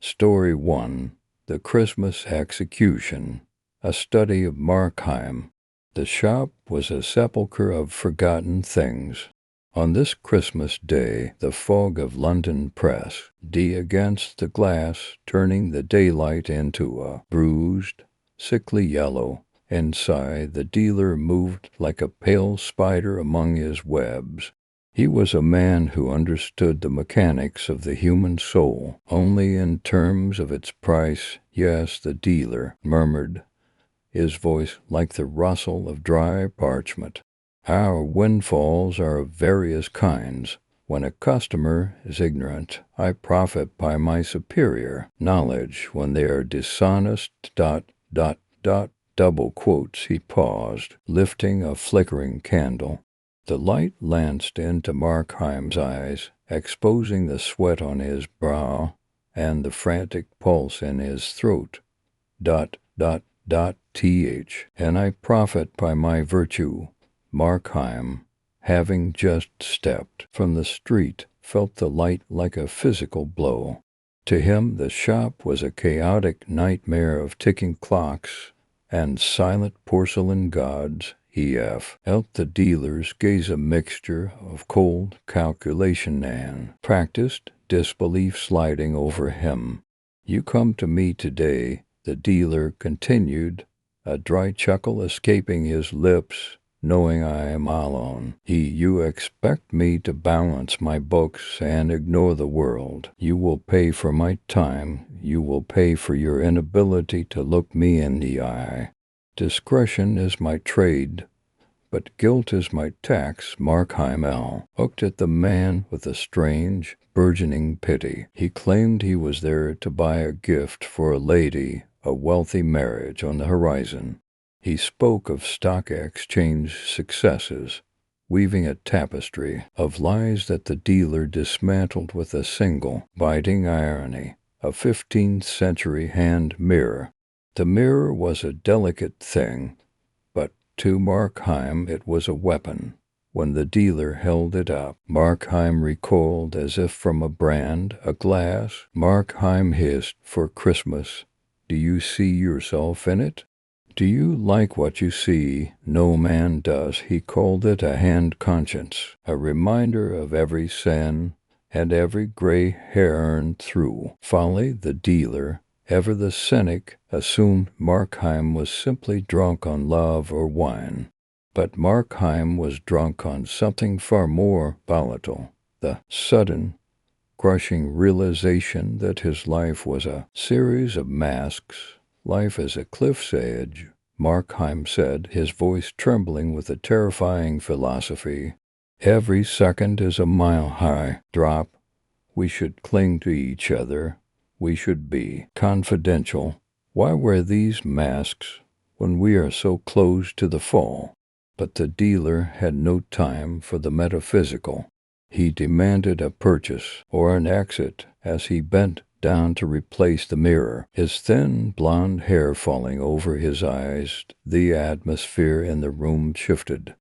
Story 1. The Christmas Execution. A study of Markheim. The shop was a sepulchre of forgotten things. On this Christmas day, the fog of London pressed against the glass, turning the daylight into a bruised, sickly yellow. Inside, the dealer moved like a pale spider among his webs. He was a man who understood the mechanics of the human soul only in terms of its price. Yes, the dealer murmured, his voice like the rustle of dry parchment. Our windfalls are of various kinds. When a customer is ignorant, I profit by my superior knowledge. When they are dishonest, double quotes. He paused, lifting a flickering candle. The light lanced into Markheim's eyes, exposing the sweat on his brow and the frantic pulse in his throat. And I profit by my virtue. Markheim, having just stepped from the street, felt the light like a physical blow. To him the shop was a chaotic nightmare of ticking clocks and silent porcelain gods. E.F. Felt the dealer's gaze a mixture of cold calculation and practiced disbelief sliding over him. You come to me today, the dealer continued, a dry chuckle escaping his lips, knowing I am alone. You expect me to balance my books and ignore the world. You will pay for my time. You will pay for your inability to look me in the eye. Discretion is my trade, but guilt is my tax. Markheim looked at the man with a strange, burgeoning pity. He claimed he was there to buy a gift for a lady, a wealthy marriage on the horizon. He spoke of stock exchange successes, weaving a tapestry of lies that the dealer dismantled with a single, biting irony, a 15th century hand mirror. The mirror was a delicate thing, but to Markheim it was a weapon. When the dealer held it up, Markheim recoiled as if from a brand, a glass. Markheim hissed, "For Christmas, do you see yourself in it? Do you like what you see?" "No man does." He called it a hand conscience, a reminder of every sin and every gray hair earned through folly. The dealer, ever the cynic, assumed Markheim was simply drunk on love or wine. But Markheim was drunk on something far more volatile, the sudden, crushing realization that his life was a series of masks. Life is a cliff's edge, Markheim said, his voice trembling with a terrifying philosophy. Every second is a mile-high drop. We should cling to each other. We should be confidential. Why wear these masks when we are so close to the fall? But the dealer had no time for the metaphysical. He demanded a purchase or an exit as he bent down to replace the mirror, his thin blonde hair falling over his eyes. The atmosphere in the room shifted.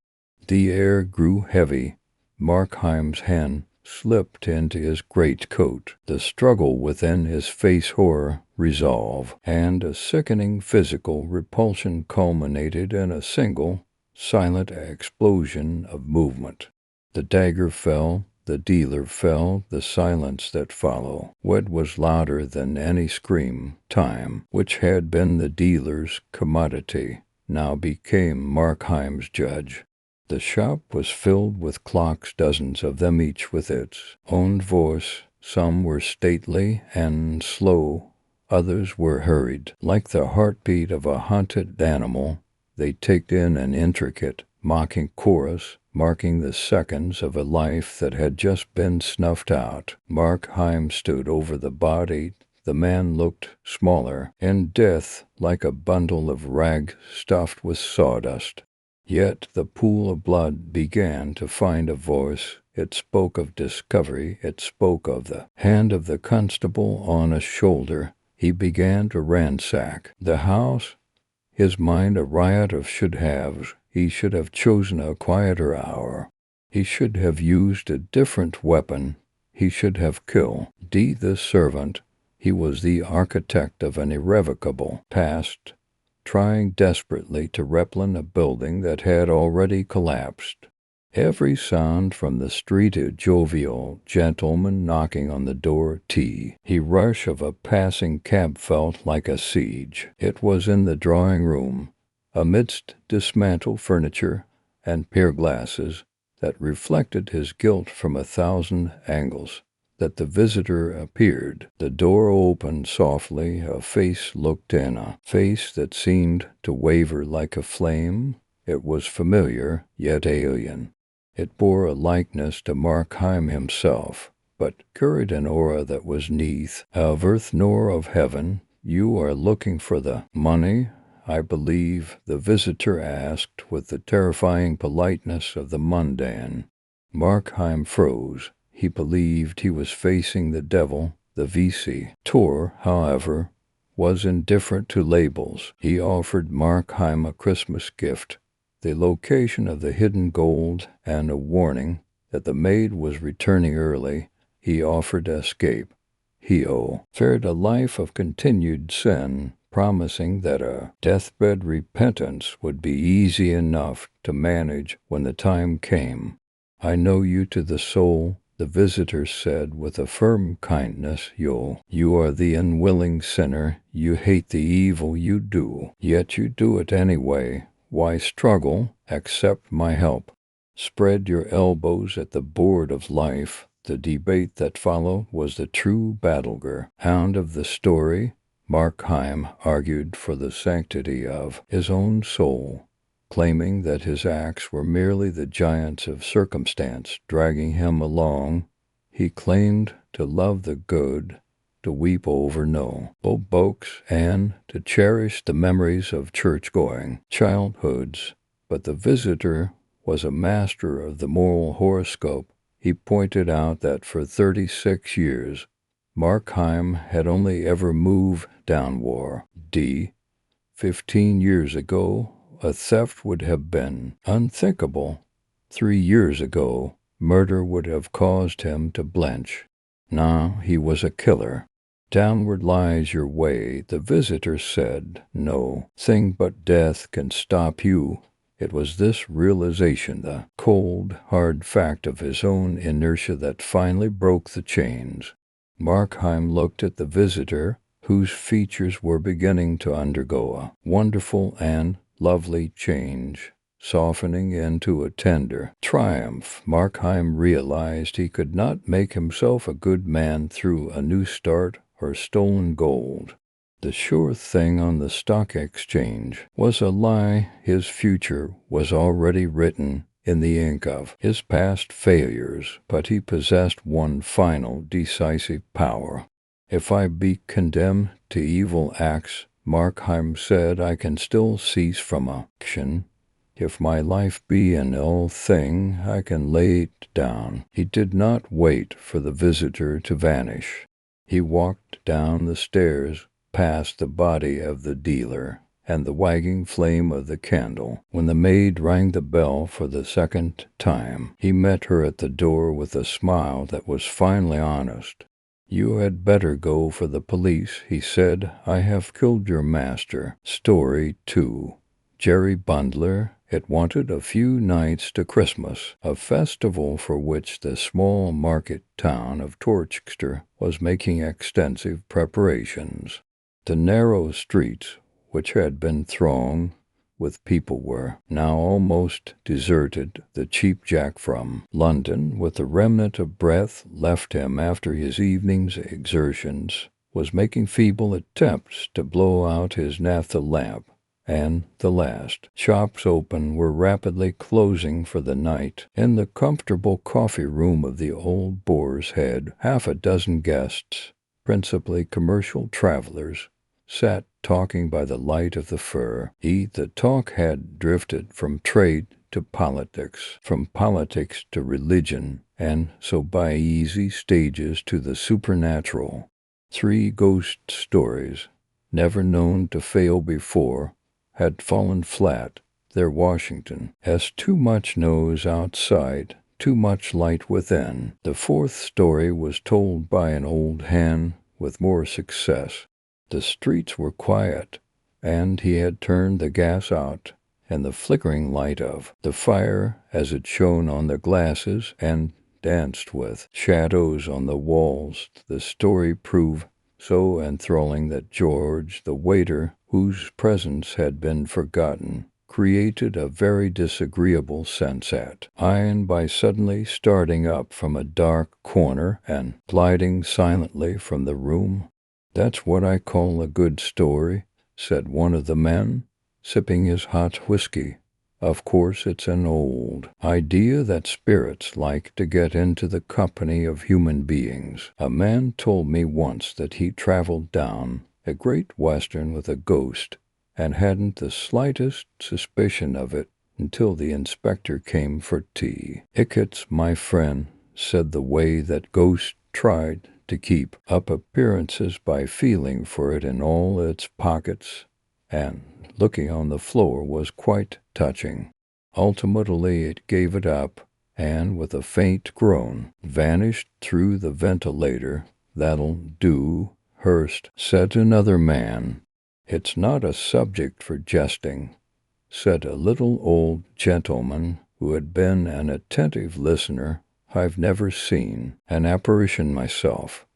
The air grew heavy. Markheim's hand slipped into his greatcoat. The struggle within his face, horror, resolve, and a sickening physical repulsion culminated in a single, silent explosion of movement. The dagger fell, the dealer fell. The silence that followed was louder than any scream. Time, which had been the dealer's commodity, now became Markheim's judge. The shop was filled with clocks, dozens of them, each with its own voice. Some were stately and slow, others were hurried. Like the heartbeat of a hunted animal, they ticked in an intricate, mocking chorus, marking the seconds of a life that had just been snuffed out. Markheim stood over the body. The man looked smaller, in death, like a bundle of rags stuffed with sawdust. Yet the pool of blood began to find a voice. It spoke of discovery. It spoke of the hand of the constable on a shoulder. He began to ransack the house, his mind a riot of should-haves. He should have chosen a quieter hour. He should have used a different weapon. He should have killed the servant. He was the architect of an irrevocable past, trying desperately to replicate a building that had already collapsed. Every sound from the street a jovial gentleman knocking on the door, he rush of a passing cab felt like a siege. It was in the drawing-room, amidst dismantled furniture and pier glasses that reflected his guilt from 1,000 angles, that the visitor appeared. The door opened softly, a face looked in, a face that seemed to waver like a flame. It was familiar, yet alien. It bore a likeness to Markheim himself, but carried an aura that was neither of earth nor of heaven. "You are looking for the money, I believe?" the visitor asked with the terrifying politeness of the mundane. Markheim froze. He believed he was facing the devil. The visitor, however, was indifferent to labels. He offered Markheim a Christmas gift, the location of the hidden gold, and a warning that the maid was returning early. He offered escape. He feared a life of continued sin, promising that a deathbed repentance would be easy enough to manage when the time came. "I know you to the soul," the visitor said with a firm kindness. You are the unwilling sinner. You hate the evil you do, yet you do it anyway. Why struggle? Accept my help. Spread your elbows at the board of life. The debate that followed was the true battleground of the story. Markheim argued for the sanctity of his own soul, claiming that his acts were merely the giants of circumstance dragging him along. He claimed to love the good, to weep over no books, and to cherish the memories of church-going childhoods. But the visitor was a master of the moral horoscope. He pointed out that for 36 years, Markheim had only ever moved downward. 15 years ago, a theft would have been unthinkable. 3 years ago, murder would have caused him to blench. Now he was a killer. "Downward lies your way," the visitor said. "No thing but death can stop you." It was this realization, the cold, hard fact of his own inertia, that finally broke the chains. Markheim looked at the visitor, whose features were beginning to undergo a wonderful and lovely change, softening into a tender triumph. Markheim realized he could not make himself a good man through a new start or stolen gold. The sure thing on the stock exchange was a lie. His future was already written in the ink of his past failures, but he possessed one final decisive power. "If I be condemned to evil acts," Markheim said, "I can still cease from action. If my life be an ill thing, I can lay it down." He did not wait for the visitor to vanish. He walked down the stairs, past the body of the dealer and the wagging flame of the candle. When the maid rang the bell for the second time, he met her at the door with a smile that was finally honest. "You had better go for the police," he said. "I have killed your master." Story 2. Jerry Bundler. It wanted a few nights to Christmas, a festival for which the small market town of Torchester was making extensive preparations. The narrow streets, which had been thronged with people, were now almost deserted. The Cheap Jack from London, with the remnant of breath left him after his evening's exertions, was making feeble attempts to blow out his naphtha lamp, and the last shops open were rapidly closing for the night. In the comfortable coffee-room of the Old Boar's Head, half a dozen guests, principally commercial travelers, sat talking by the light of the fire. The talk had drifted from trade to politics, from politics to religion, and so by easy stages to the supernatural. 3 ghost stories, never known to fail before, had fallen flat. Their Washington has too much nose outside, too much light within. The 4th story was told by an old hen with more success. The streets were quiet, and he had turned the gas out, and the flickering light of the fire as it shone on the glasses and danced with shadows on the walls. The story proved so enthralling that George, the waiter, whose presence had been forgotten, created a very disagreeable sense at Ian by suddenly starting up from a dark corner and gliding silently from the room. "That's what I call a good story," said one of the men, sipping his hot whiskey. "Of course it's an old idea that spirits like to get into the company of human beings. A man told me once that he traveled down a Great Western with a ghost, and hadn't the slightest suspicion of it until the inspector came for tea. Icket's my friend said the way that ghost tried to keep up appearances by feeling for it in all its pockets, and looking on the floor was quite touching. Ultimately it gave it up, and with a faint groan vanished through the ventilator. That'll do, Hurst, said another man. It's not a subject for jesting, said a little old gentleman who had been an attentive listener. I've never seen an apparition myself,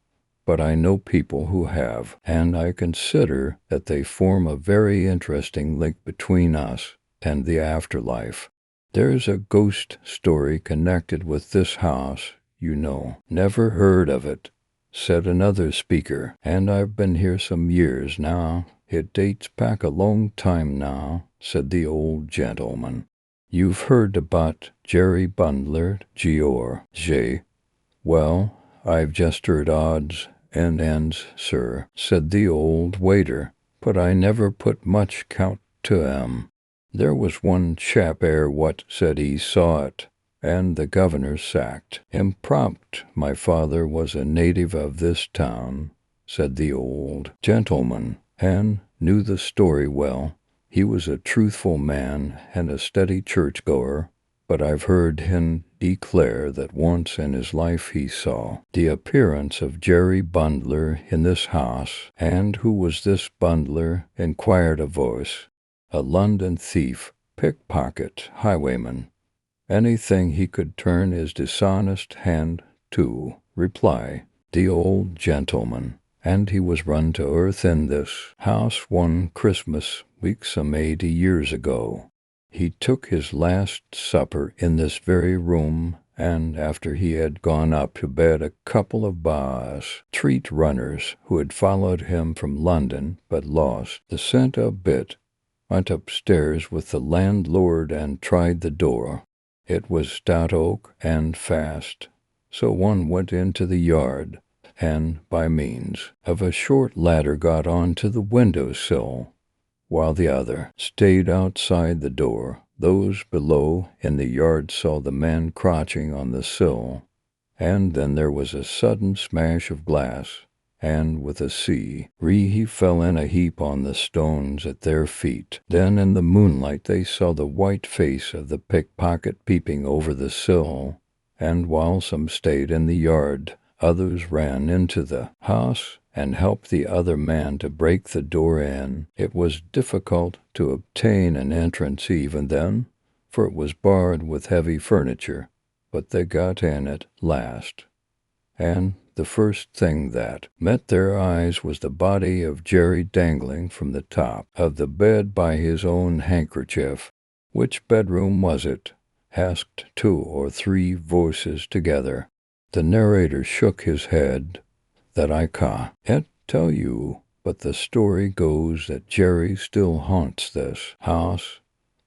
but I know people who have, and I consider that they form a very interesting link between us and the afterlife. There's a ghost story connected with this house, you know. Never heard of it, said another speaker, and I've been here some years now. It dates back a long time now, said the old gentleman. You've heard about Jerry Bundler, George? Well, I've just heard odds and ends, sir, said the old waiter, but I never put much count to 'em. There was one chap what said he saw it, and the governor sacked him prompt. My father was a native of this town, said the old gentleman, and knew the story well. He was a truthful man and a steady churchgoer, but I've heard him declare that once in his life he saw the appearance of Jerry Bundler in this house. And who was this Bundler? Inquired a voice. A London thief, pickpocket, highwayman. Anything he could turn his dishonest hand to, replied the old gentleman. And he was run to earth in this house one Christmas week some 80 years ago. He took his last supper in this very room, and after he had gone up to bed, a couple of street runners who had followed him from London but lost the scent a bit went upstairs with the landlord and tried the door. It was stout oak and fast, so one went into the yard, and by means of a short ladder got on to the window-sill, while the other stayed outside the door. Those below in the yard saw the man crouching on the sill, and then there was a sudden smash of glass, and with a he fell in a heap on the stones at their feet. Then in the moonlight they saw the white face of the pickpocket peeping over the sill, and while some stayed in the yard, others ran into the house and helped the other man to break the door in. It was difficult to obtain an entrance even then, for it was barred with heavy furniture, but they got in at last, and the first thing that met their eyes was the body of Jerry dangling from the top of the bed by his own handkerchief. Which bedroom was it? Asked 2 or 3 voices together. The narrator shook his head. That I can't tell you, but the story goes that Jerry still haunts this house,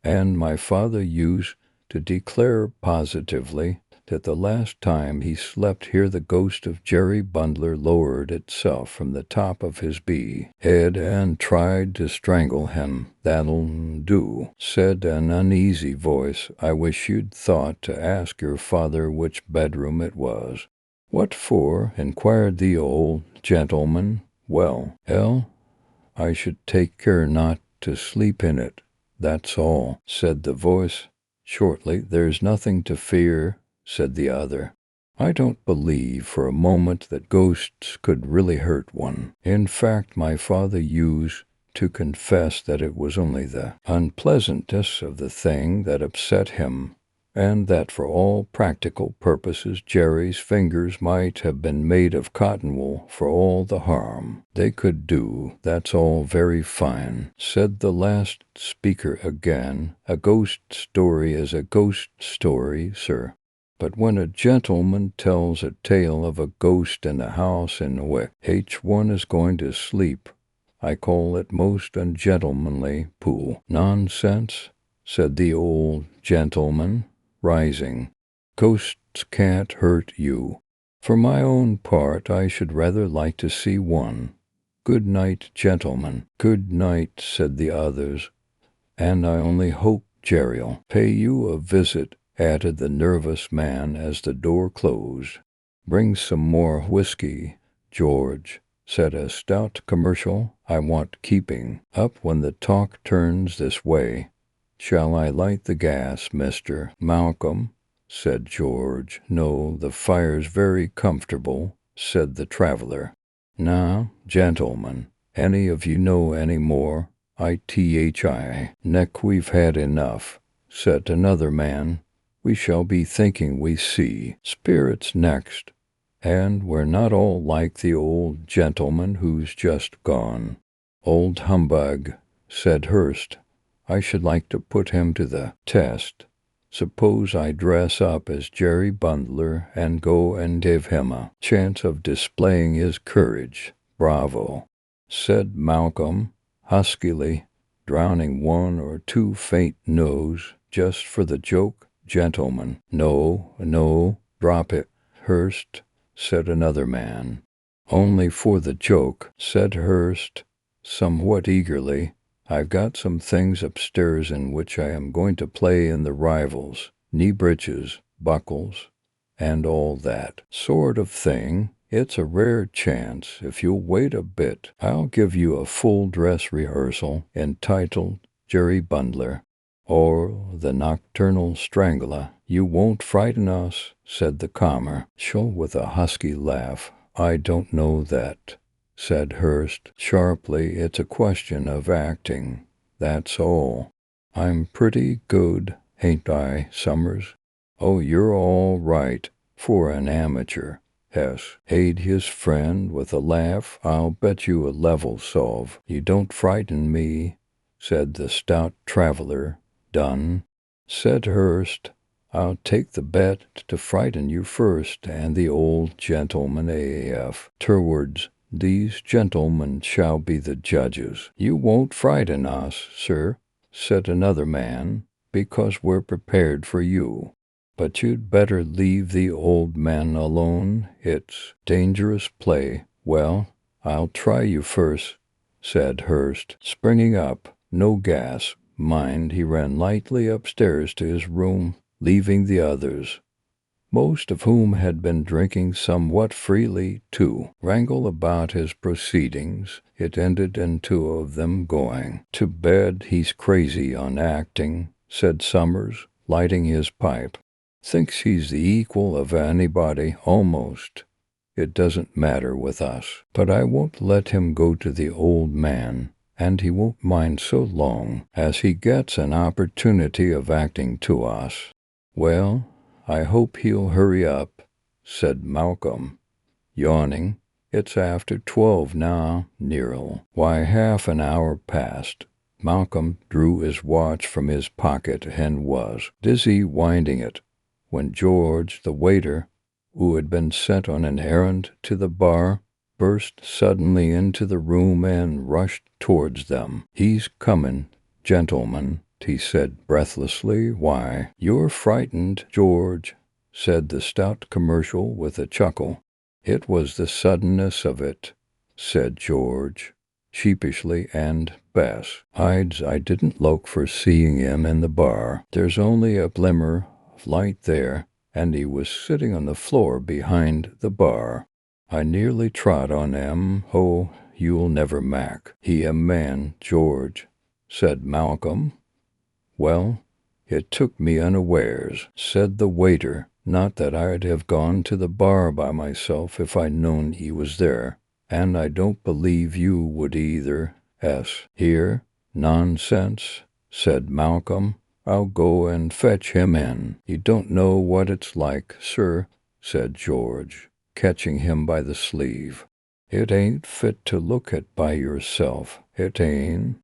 and my father used to declare positively that the last time he slept here the ghost of Jerry Bundler lowered itself from the top of his bed and tried to strangle him. That'll do, said an uneasy voice. I wish you'd thought to ask your father which bedroom it was. What for? Inquired the old gentleman. Well, I should take care not to sleep in it, that's all, said the voice shortly. There's nothing to fear, said the other. I don't believe for a moment that ghosts could really hurt one. In fact, my father used to confess that it was only the unpleasantness of the thing that upset him, and that for all practical purposes Jerry's fingers might have been made of cotton wool for all the harm they could do. That's all very fine, said the last speaker again. A ghost story is a ghost story, sir. But when a gentleman tells a tale of a ghost in a house in which one is going to sleep, I call it most ungentlemanly pooh. Nonsense, said the old gentleman, rising. Ghosts can't hurt you. For my own part, I should rather like to see one. Good night, gentlemen. Good night, said the others, and I only hope Jerry'll pay you a visit, added the nervous man as the door closed. Bring some more whiskey, George, said a stout commercial. I want keeping up when the talk turns this way. Shall I light the gas, Mr. Malcolm? Said George. No, the fire's very comfortable, said the traveler. Now, gentlemen, any of you know any more? I neck we've had enough, said another man. We shall be thinking we see spirits next, and we're not all like the old gentleman who's just gone. Old humbug, said Hurst. I should like to put him to the test. Suppose I dress up as Jerry Bundler and go and give him a chance of displaying his courage. Bravo, said Malcolm, huskily, drowning one or two faint no's just for the joke. Gentlemen, no, drop it, Hurst, said another man. Only for the joke, said Hurst, somewhat eagerly. I've got some things upstairs in which I am going to play in the rivals, knee breeches, buckles, and all that sort of thing. It's a rare chance. If you'll wait a bit, I'll give you a full dress rehearsal entitled Jerry Bundler, or the Nocturnal Strangler. You won't frighten us, said the commercial with a husky laugh. I don't know that, said Hurst sharply. It's a question of acting, that's all. I'm pretty good, ain't I, Summers? Oh, you're all right for an amateur. Hess aid his friend with a laugh. I'll bet you a level solve. You don't frighten me, said the stout traveler. Done, said Hurst. I'll take the bet to frighten you first, and the old gentleman afterwards. These gentlemen shall be the judges. You won't frighten us, sir, said another man, because we're prepared for you. But you'd better leave the old man alone. It's dangerous play. Well, I'll try you first, said Hurst, springing up. No gas, mind. He ran lightly upstairs to his room, leaving the others, most of whom had been drinking somewhat freely, to wrangle about his proceedings. It ended in two of them going to bed. He's crazy on acting, said Summers, lighting his pipe. Thinks he's the equal of anybody, almost. It doesn't matter with us. But I won't let him go to the old man, and he won't mind so long as he gets an opportunity of acting to us. Well, I hope he'll hurry up, said Malcolm, yawning. It's after 12 now, Nero. Why, half an hour past. Malcolm drew his watch from his pocket and was busy winding it, when George, the waiter, who had been sent on an errand to the bar, burst suddenly into the room and rushed towards them. He's comin', gentlemen, he said breathlessly. Why, you're frightened, George, said the stout commercial with a chuckle. It was the suddenness of it, said George, sheepishly, and Bess, I didn't look for seeing him in the bar. There's only a glimmer of light there, and he was sitting on the floor behind the bar. I nearly trod on him. Oh, you'll never mac. He a man, George, said Malcolm. Well, it took me unawares, said the waiter, Not that I'd have gone to the bar by myself if I'd known he was there, and I don't believe you would either. Here? Nonsense, said Malcolm. I'll go and fetch him in. You don't know what it's like, sir, said George, catching him by the sleeve. It ain't fit to look at by yourself. It ain't.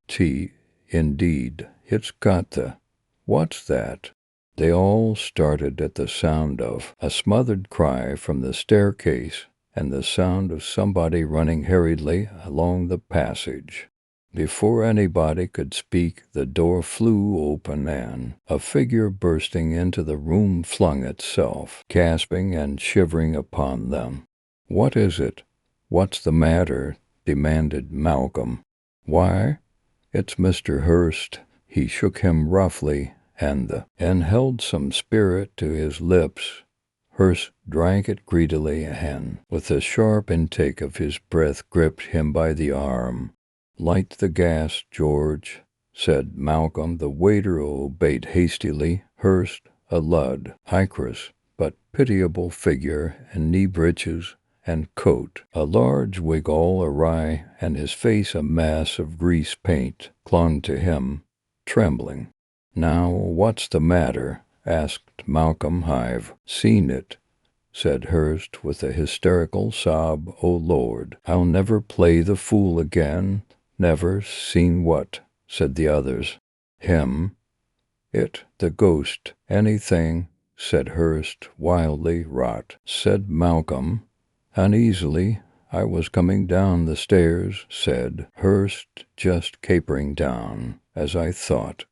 Indeed, it's got the. What's that? They all started at the sound of a smothered cry from the staircase and the sound of somebody running hurriedly along the passage. Before anybody could speak, the door flew open and a figure bursting into the room flung itself, gasping and shivering upon them. What is it? What's the matter? Demanded Malcolm. Why, it's Mr. Hurst. He shook him roughly and held some spirit to his lips. Hurst drank it greedily and, with a sharp intake of his breath, gripped him by the arm. Light the gas, George, said Malcolm. The waiter obeyed hastily. Hurst, a ludicrous but pitiable figure in knee breeches and coat, a large wig all awry, and his face a mass of grease paint, clung to him, trembling. Now, what's the matter? Asked Malcolm. I've seen it, said Hurst with a hysterical sob. Oh, Lord, I'll never play the fool again. Never seen what? Said the others. Him. It, the ghost. Anything, said Hurst, wildly. Rot, said Malcolm, uneasily. I was coming down the stairs, said Hurst, just capering down, as I thought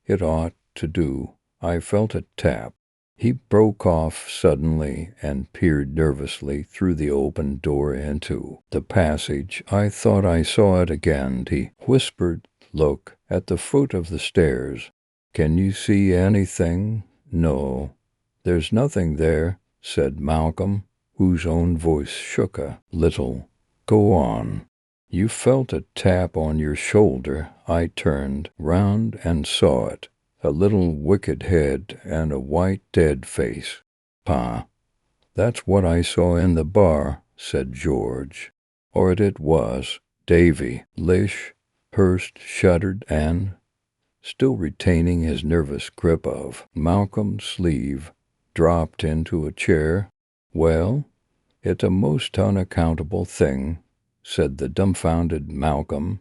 it ought to do. I felt a tap. He broke off suddenly and peered nervously through the open door into the passage. I thought I saw it again, he whispered. Look at the foot of the stairs. Can you see anything? No, there's nothing there, said Malcolm, whose own voice shook a little. Go on. You felt a tap on your shoulder. I turned round and saw it. A little wicked head and a white dead face. Pa, that's what I saw in the bar, said George. Or it was. Davy. Lish. Hurst shuddered and, still retaining his nervous grip of Malcolm's sleeve, dropped into a chair. Well, it's a most unaccountable thing, said the dumbfounded Malcolm,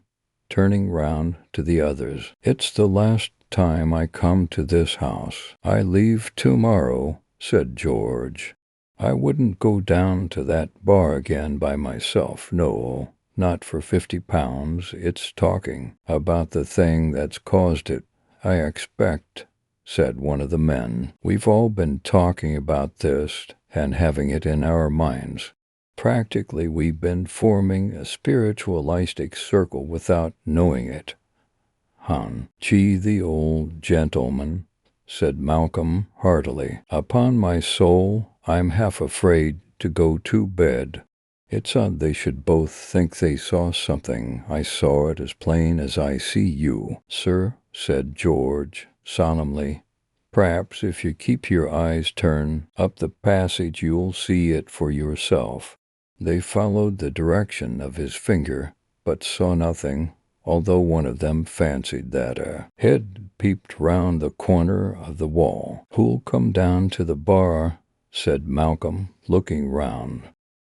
turning round to the others. It's the last time I come to this house. I leave tomorrow, said George. I wouldn't go down to that bar again by myself, no, not for £50. It's talking about the thing that's caused it, I expect, said one of the men. We've all been talking about this and having it in our minds. Practically, we've been forming a spiritualistic circle without knowing it. Gee, the old gentleman, said Malcolm heartily. Upon my soul, I'm half afraid to go to bed. It's odd they should both think they saw something. I saw it as plain as I see you, sir, said George solemnly. Perhaps if you keep your eyes turned up the passage you'll see it for yourself. They followed the direction of his finger, but saw nothing, although one of them fancied that a head peeped round the corner of the wall. Who'll come down to the bar? Said Malcolm, looking round.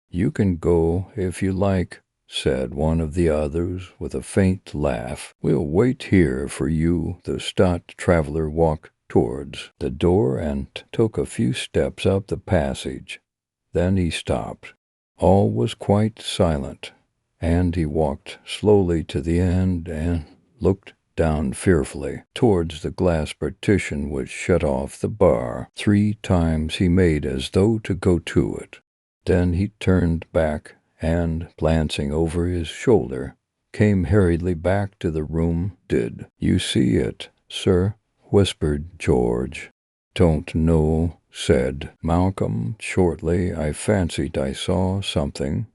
You can go if you like, said one of the others with a faint laugh. We'll wait here for you. The stout traveler walked towards the door and took a few steps up the passage. Then he stopped. All was quite silent, and he walked slowly to the end and looked down fearfully towards the glass partition which shut off the bar. 3 times he made as though to go to it. Then he turned back and, glancing over his shoulder, came hurriedly back to the room. Did you see it, sir? Whispered George. Don't know, said Malcolm shortly. I fancied I saw something,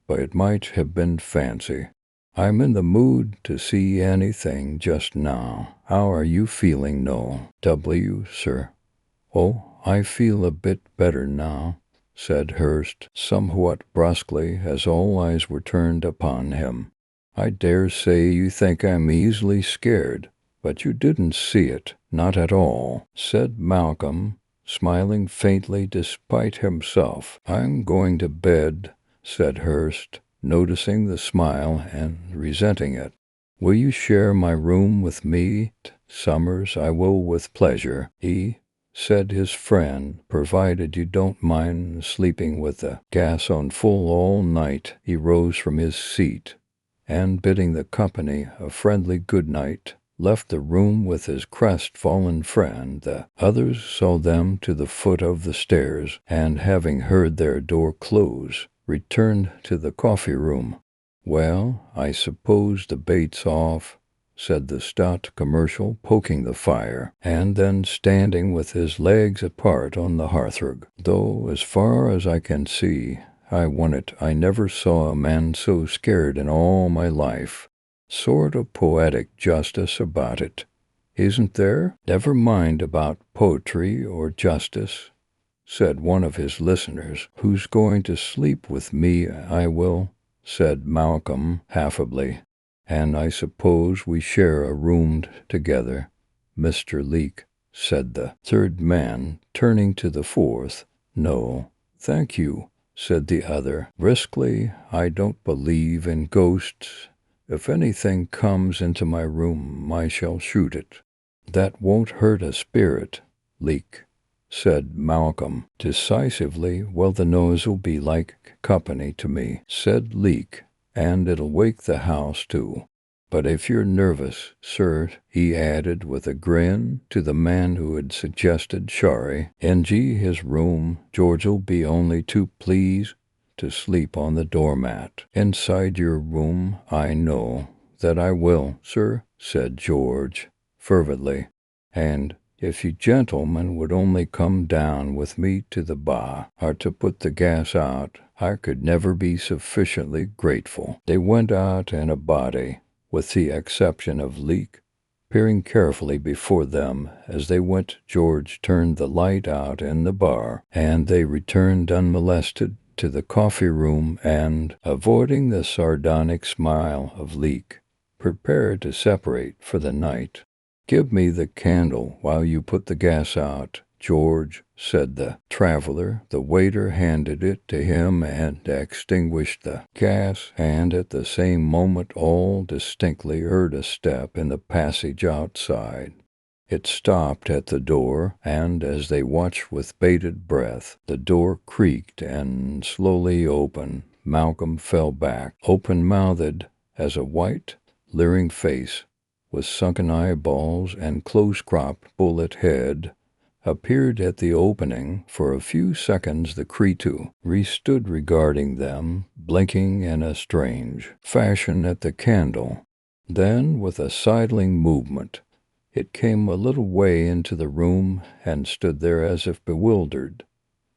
but it might have been fancy. I'm in the mood to see anything just now. How are you feeling? No. W, sir. Oh, I feel a bit better now, said Hurst, somewhat brusquely, as all eyes were turned upon him. I dare say you think I'm easily scared, but you didn't see it, not at all, said Malcolm, smiling faintly despite himself. I'm going to bed, said Hurst, noticing the smile and resenting it. Will you share my room with me, Summers? I will with pleasure, said his friend, provided you don't mind sleeping with the gas on full all night. He rose from his seat, and bidding the company a friendly good night, left the room with his crestfallen friend. The others saw them to the foot of the stairs, and having heard their door close, returned to the coffee-room. Well, I suppose the bait's off, said the stout commercial, poking the fire, and then standing with his legs apart on the hearthrug. Though, as far as I can see, I won it. I never saw a man so scared in all my life. Sort of poetic justice about it, isn't there? Never mind about poetry or justice, said one of his listeners. Who's going to sleep with me? I will, said Malcolm affably. And I suppose we share a room together, Mr. Leake, said the third man, turning to the fourth. No, thank you, said the other, briskly. I don't believe in ghosts. If anything comes into my room, I shall shoot it. That won't hurt a spirit, Leake, said Malcolm decisively. Well, the nose'll be like company to me, said Leake, and it'll wake the house too. But if you're nervous, sir, he added with a grin to the man who had suggested sherry, NG his room, George'll be only too pleased to sleep on the doormat. Inside your room, I know that I will, sir, said George fervently, and if you gentlemen would only come down with me to the bar, or to put the gas out, I could never be sufficiently grateful. They went out in a body, with the exception of Leake, peering carefully before them. As they went, George turned the light out in the bar, and they returned unmolested to the coffee-room and, avoiding the sardonic smile of Leake, prepared to separate for the night. Give me the candle while you put the gas out, George, said the traveler. The waiter handed it to him and extinguished the gas, and at the same moment all distinctly heard a step in the passage outside. It stopped at the door, and as they watched with bated breath, the door creaked and slowly opened. Malcolm fell back, open-mouthed, as a white, leering face with sunken eyeballs and close-cropped bullet head appeared at the opening. For a few seconds the Cretu stood regarding them, blinking in a strange fashion at the candle. Then, with a sidling movement, it came a little way into the room and stood there as if bewildered.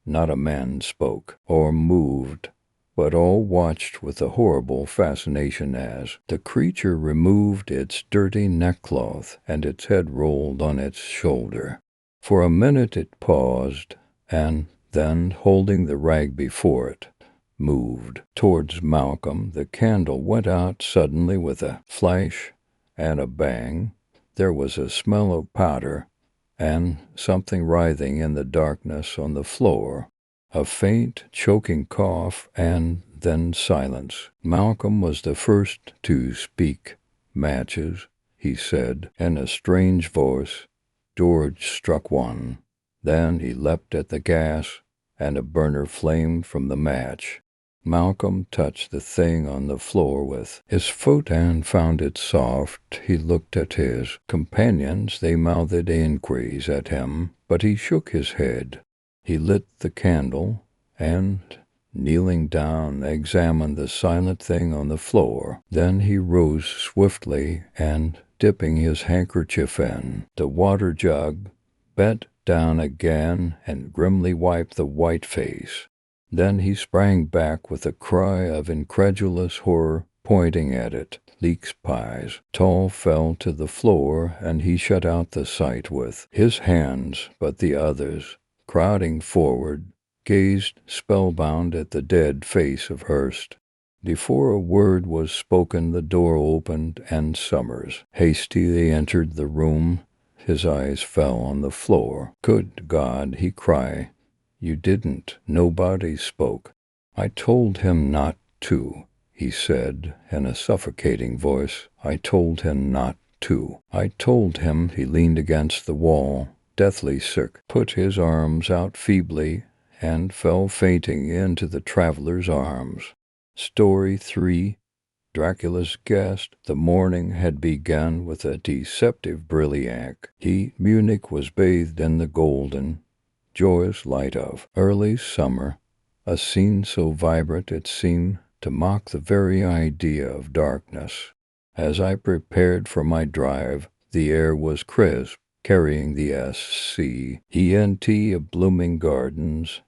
Not a man spoke or moved, but all watched with a horrible fascination as the creature removed its dirty neckcloth and its head rolled on its shoulder. For a minute it paused, and then, holding the rag before it, moved towards Malcolm. The candle went out suddenly with a flash and a bang. There was a smell of powder and something writhing in the darkness on the floor. A faint, choking cough, and then silence. Malcolm was the first to speak. Matches, he said, in a strange voice. George struck one. Then he leapt at the gas, and a burner flamed from the match. Malcolm touched the thing on the floor with his foot and found it soft. He looked at his companions. They mouthed inquiries at him, but he shook his head. He lit the candle, and, kneeling down, examined the silent thing on the floor. Then he rose swiftly and, dipping his handkerchief in the water jug, bent down again and grimly wiped the white face. Then he sprang back with a cry of incredulous horror, pointing at it. Leake's pies, tall, fell to the floor, and he shut out the sight with his hands, but the others crowding forward, gazed spellbound at the dead face of Hurst. Before a word was spoken, the door opened, and Summers hastily entered the room. His eyes fell on the floor. "Good God!" he cried. "You didn't." Nobody spoke. "I told him not to," he said in a suffocating voice. "I told him not to. I told him." He leaned against the wall, deathly sick, put his arms out feebly, and fell fainting into the traveler's arms. Story 3. Dracula's Guest. The morning had begun with a deceptive brilliance. Munich was bathed in the golden, joyous light of early summer, a scene so vibrant it seemed to mock the very idea of darkness. As I prepared for my drive, the air was crisp, carrying the scent of blooming gardens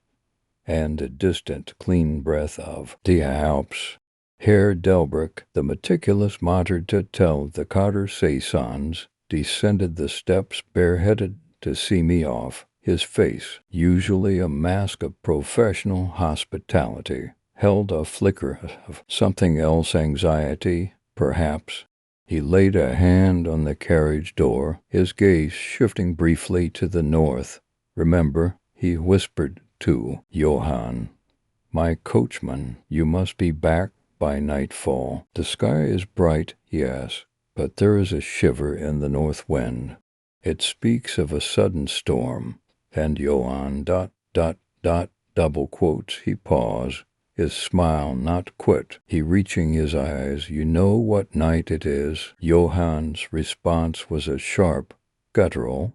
and a distant, clean breath of the Alps. Herr Delbrück, the meticulous maître d'hôtel of the Cotter Saisons, descended the steps bareheaded to see me off. His face, usually a mask of professional hospitality, held a flicker of something else, anxiety, perhaps. He laid a hand on the carriage door, his gaze shifting briefly to the north. "Remember," he whispered to Johann, "my coachman, you must be back by nightfall. The sky is bright, yes, but there is a shiver in the north wind. It speaks of a sudden storm." And Johann, double quotes, he paused, his smile not quit. He reaching his eyes, "You know what night it is?" Johann's response was a sharp, guttural,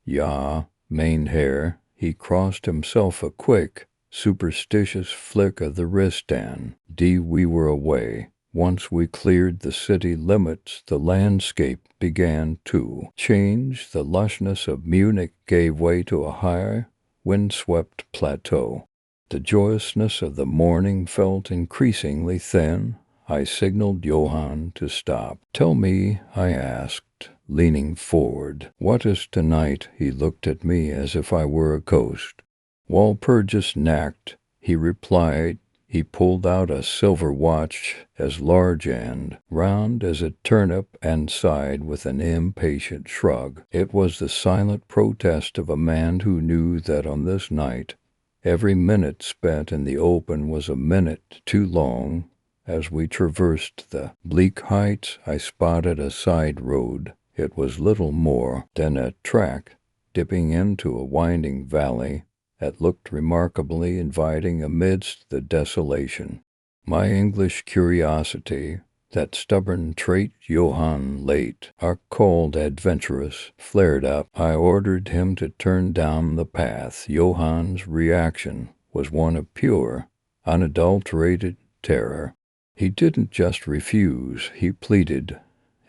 "Ja, mein Herr." He crossed himself a quick, superstitious flick of the wristband. We were away. Once we cleared the city limits, the landscape began to change. The lushness of Munich gave way to a high, wind-swept plateau. The joyousness of the morning felt increasingly thin. I signaled Johann to stop. "Tell me," I asked, leaning forward, "what is tonight?" He looked at me as if I were a ghost. "Walpurgis Nacht," he replied. He pulled out a silver watch as large and round as a turnip and sighed with an impatient shrug. It was the silent protest of a man who knew that on this night every minute spent in the open was a minute too long. As we traversed the bleak heights, I spotted a side road. It was little more than a track dipping into a winding valley that looked remarkably inviting amidst the desolation. My English curiosity, that stubborn trait Johann late are called adventurous, flared up. I ordered him to turn down the path. Johann's reaction was one of pure, unadulterated terror. He didn't just refuse, he pleaded,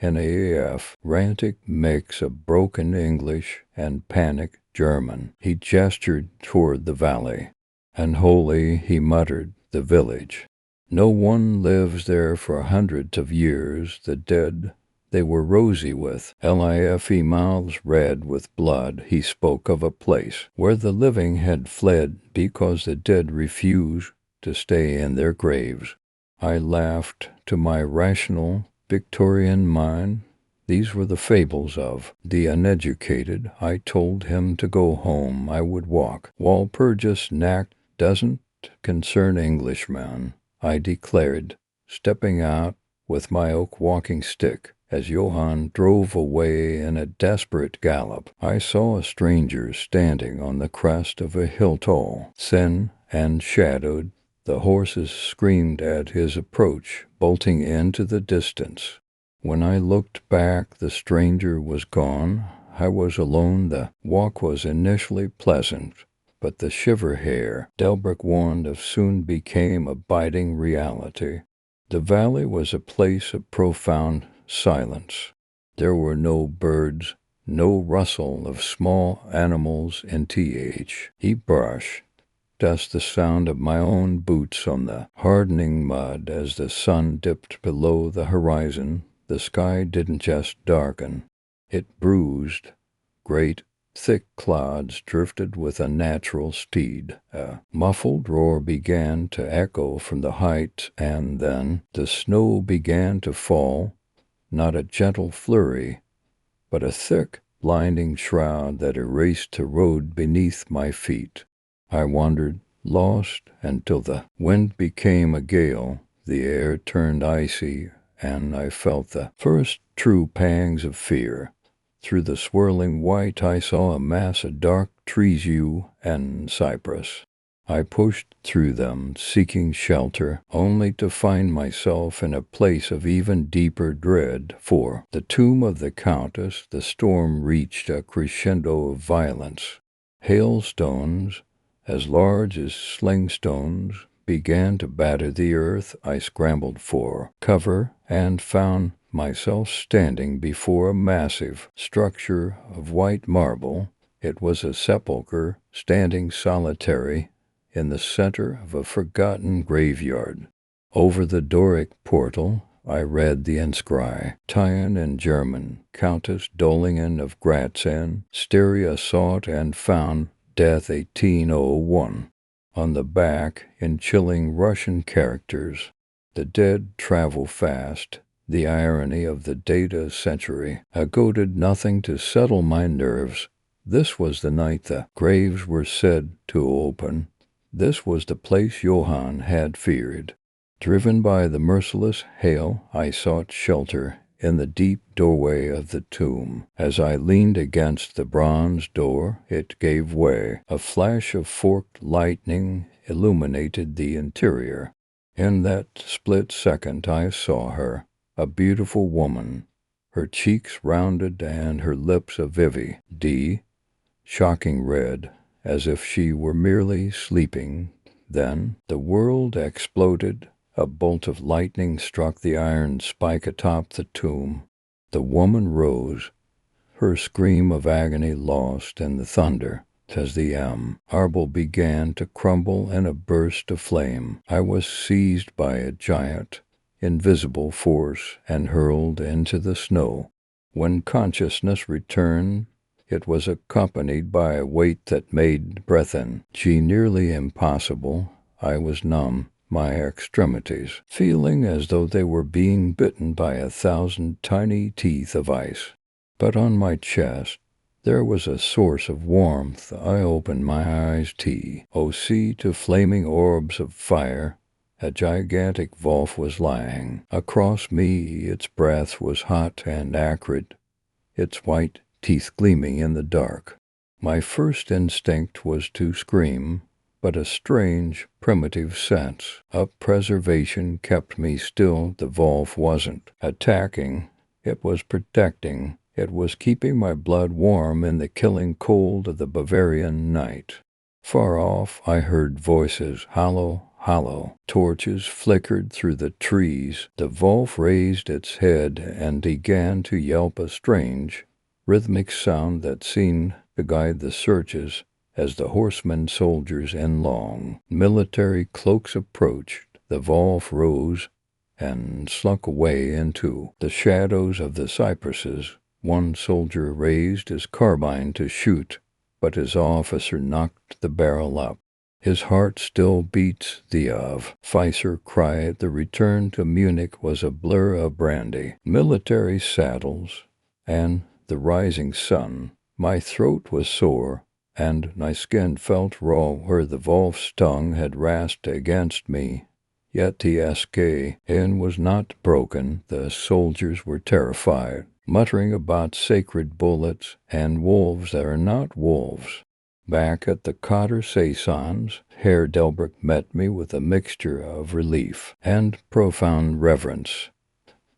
in a frantic mix of broken English and panic German. He gestured toward the valley. "Unholy," he muttered, "the village. No one lives there for hundreds of years. The dead, they were rosy with mouths red with blood." He spoke of a place where the living had fled because the dead refused to stay in their graves. I laughed. To my rational Victorian mind, these were the fables of the uneducated. I told him to go home. I would walk. "Walpurgis Nacht doesn't concern Englishmen," I declared, stepping out with my oak walking stick. As Johann drove away in a desperate gallop, I saw a stranger standing on the crest of a hill, tall, thin, and shadowed. The horses screamed at his approach, bolting into the distance. When I looked back, the stranger was gone. I was alone. The walk was initially pleasant, but the shiver Herr Delbrück warned of soon became a biting reality. The valley was a place of profound silence. There were no birds, no rustle of small animals in brush, just the sound of my own boots on the hardening mud. As the sun dipped below the horizon, the sky didn't just darken. It bruised, great, Thick clods drifted with a natural steed. A muffled roar began to echo from the height, and then the snow began to fall, not a gentle flurry, but a thick, blinding shroud that erased the road beneath my feet. I wandered, lost, until the wind became a gale, the air turned icy, and I felt the first true pangs of fear. Through the swirling white I saw a mass of dark trees, yew and cypress. I pushed through them, seeking shelter, only to find myself in a place of even deeper dread. For the tomb of the Countess, the storm reached a crescendo of violence. Hailstones, as large as slingstones, began to batter the earth. I scrambled for cover and found myself standing before a massive structure of white marble. It was a sepulchre, standing solitary in the center of a forgotten graveyard. Over the Doric portal I read the inscription in German, Countess Dolingen of Gratzen, Styria sought and found, death 1801. On the back, in chilling Russian characters, the dead travel fast. The irony of the date a century ago did nothing to settle my nerves. This was the night the graves were said to open. This was the place Johann had feared. Driven by the merciless hail, I sought shelter in the deep doorway of the tomb. As I leaned against the bronze door, it gave way. A flash of forked lightning illuminated the interior. In that split second I saw her, a beautiful woman, her cheeks rounded and her lips a vivid, shocking red, as if she were merely sleeping. Then the world exploded. A bolt of lightning struck the iron spike atop the tomb. The woman rose, her scream of agony lost in the thunder. As the marble began to crumble in a burst of flame, I was seized by a giant, invisible force and hurled into the snow. When consciousness returned, it was accompanied by a weight that made breathing nearly impossible. I was numb, my extremities feeling as though they were being bitten by 1,000 tiny teeth of ice. But on my chest there was a source of warmth. I opened my eyes. See, to flaming orbs of fire, a gigantic wolf was lying across me. Its breath was hot and acrid, its white teeth gleaming in the dark. My first instinct was to scream, but a strange, primitive sense of preservation kept me still. The wolf wasn't attacking, it was protecting. It was keeping my blood warm in the killing cold of the Bavarian night. Far off I heard voices, hollow, hollow. Torches flickered through the trees. The wolf raised its head and began to yelp, a strange, rhythmic sound that seemed to guide the searches as the horsemen soldiers in long military cloaks approached. The wolf rose and slunk away into the shadows of the cypresses. One soldier raised his carbine to shoot, but his officer knocked the barrel up. His heart still beats. The officer cried. The return to Munich was a blur of brandy, military saddles, and the rising sun. My throat was sore, and my skin felt raw where the wolf's tongue had rasped against me. Yet the skin was not broken. The soldiers were terrified, muttering about sacred bullets and wolves that are not wolves. Back at the Cotter Saisons, Herr Delbrück met me with a mixture of relief and profound reverence.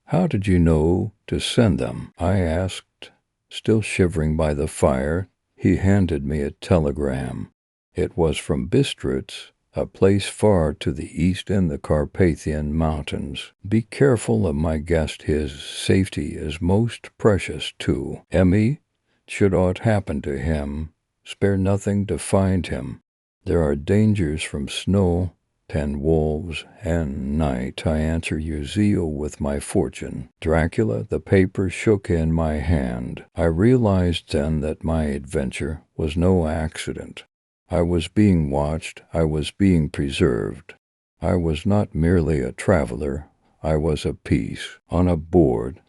"How did you know to send them?" I asked, still shivering by the fire. He handed me a telegram. It was from Bistritz, a place far to the east in the Carpathian Mountains. "Be careful of my guest. His safety is most precious to me. Should aught happen to him, spare nothing to find him. There are dangers from snow and wolves, and night I answer your zeal with my fortune. Dracula, the paper shook in my hand. I realized then that my adventure was no accident. I was being watched, I was being preserved. I was not merely a traveler, I was a piece on a board,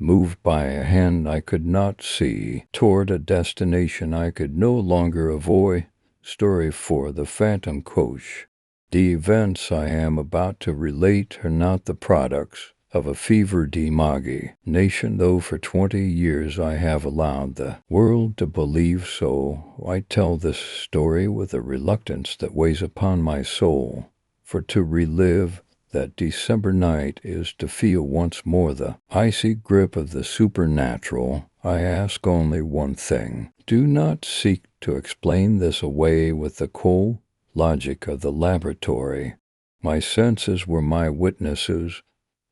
moved by a hand I could not see, toward a destination I could no longer avoid. Story 4: The Phantom Coach. The events I am about to relate are not the products of a fevered imagination, though for 20 years I have allowed the world to believe so. I tell this story with a reluctance that weighs upon my soul, for to relive that December night is to feel once more the icy grip of the supernatural. I ask only one thing. Do not seek to explain this away with the cold logic of the laboratory. My senses were my witnesses,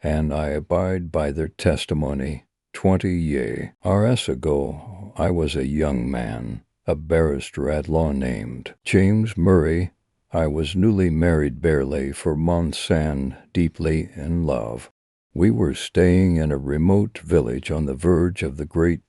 and I abide by their testimony. 20 years ago, I was a young man, a barrister at law named James Murray. I was newly married barely for months and deeply in love. We were staying in a remote village on the verge of the great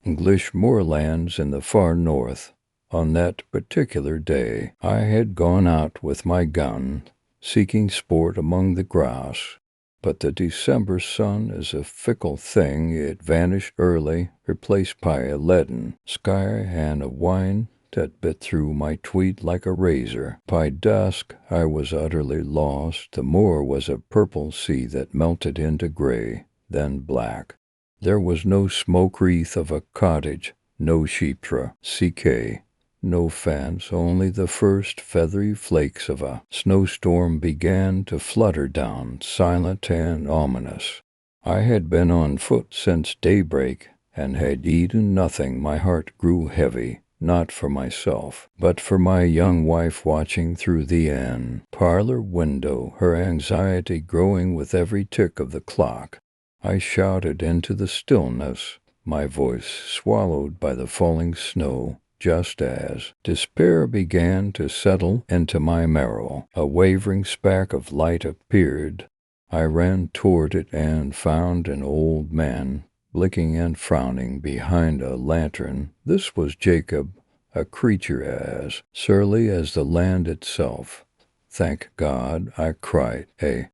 English moorlands in the far north. On that particular day, I had gone out with my gun, seeking sport among the grass. But the December sun is a fickle thing. It vanished early, replaced by a leaden sky and a wind that bit through my tweed like a razor. By dusk, I was utterly lost. The moor was a purple sea that melted into gray, then black. There was no smoke wreath of a cottage, no sheeptra, CK, no fence, only the first feathery flakes of a snowstorm began to flutter down, silent and ominous. I had been on foot since daybreak, and had eaten nothing. My heart grew heavy, not for myself, but for my young wife watching through the inn parlor window, her anxiety growing with every tick of the clock. I shouted into the stillness, my voice swallowed by the falling snow. Just as despair began to settle into my marrow, a wavering speck of light appeared. I ran toward it and found an old man, blinking and frowning behind a lantern. This was Jacob, a creature as surly as the land itself. Thank God, I cried.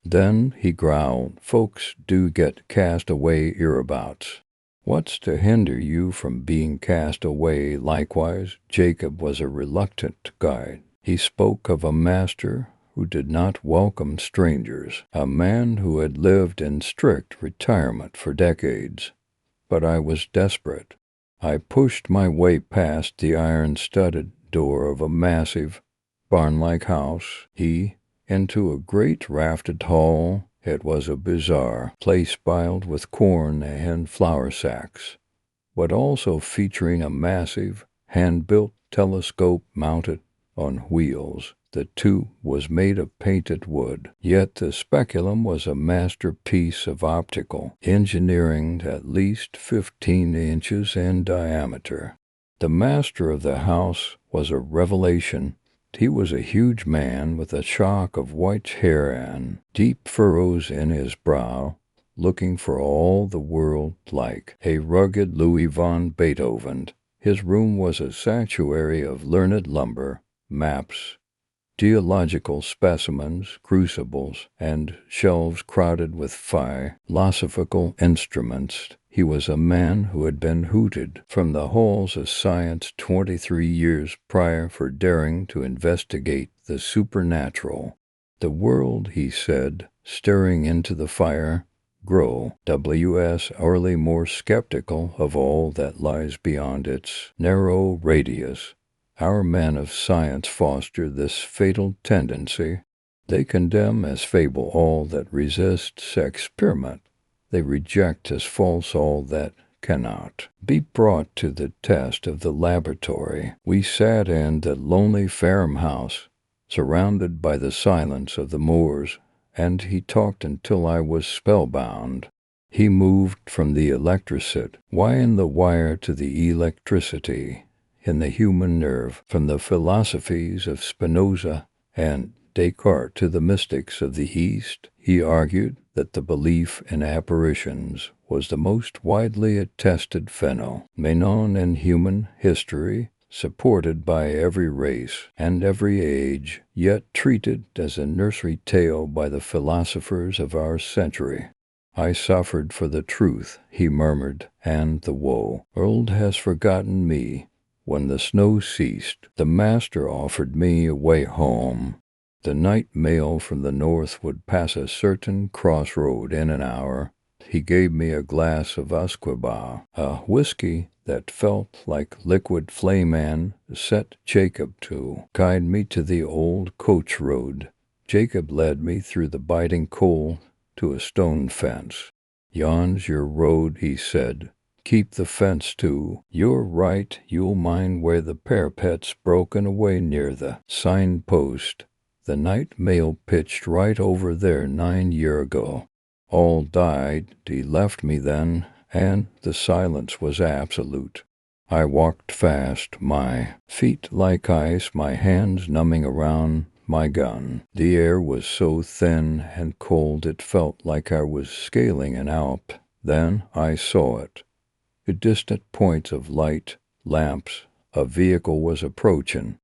Then he growled, folks do get cast away hereabouts. What's to hinder you from being cast away likewise? Jacob was a reluctant guide. He spoke of a master who did not welcome strangers, a man who had lived in strict retirement for decades. But I was desperate. I pushed my way past the iron-studded door of a massive, barn-like house, into a great rafted hall. It was a bizarre place piled with corn and flour sacks, but also featuring a massive, hand-built telescope mounted on wheels. The tube was made of painted wood, yet the speculum was a masterpiece of optical engineering at least 15 inches in diameter. The master of the house was a revelation. He was a huge man with a shock of white hair and deep furrows in his brow, looking for all the world like a rugged Louis von Beethoven. His room was a sanctuary of learned lumber, maps, geological specimens, crucibles, and shelves crowded with philosophical instruments. He was a man who had been hooted from the halls of science 23 years prior for daring to investigate the supernatural. The world, he said, staring into the fire, grow hourly more skeptical of all that lies beyond its narrow radius. Our men of science foster this fatal tendency. They condemn as fable all that resists experiment. They reject as false all that cannot be brought to the test of the laboratory. We sat in the lonely farmhouse, surrounded by the silence of the moors, and he talked until I was spellbound. He moved from the electricity, in the wire to the electricity in the human nerve, from the philosophies of Spinoza and Descartes to the mystics of the East, he argued that the belief in apparitions was the most widely attested phenomenon in human history, supported by every race and every age, yet treated as a nursery tale by the philosophers of our century. I suffered for the truth, he murmured, and the world has forgotten me. When the snow ceased, the master offered me a way home. The night mail from the north would pass a certain crossroad in an hour. He gave me a glass of usquebaugh, a whiskey that felt like liquid flame, and set Jacob to guide me to the old coach road. Jacob led me through the biting cold to a stone fence. "Yon's your road," he said. "Keep the fence too. You're right, you'll mind where the parapet's broken away near the signpost. The night mail pitched right over there 9 years ago. All died. He left me then, and the silence was absolute. I walked fast, my feet like ice, my hands numbing around my gun. The air was so thin and cold it felt like I was scaling an Alp. Then I saw it. At distant points of light, lamps, a vehicle was approaching.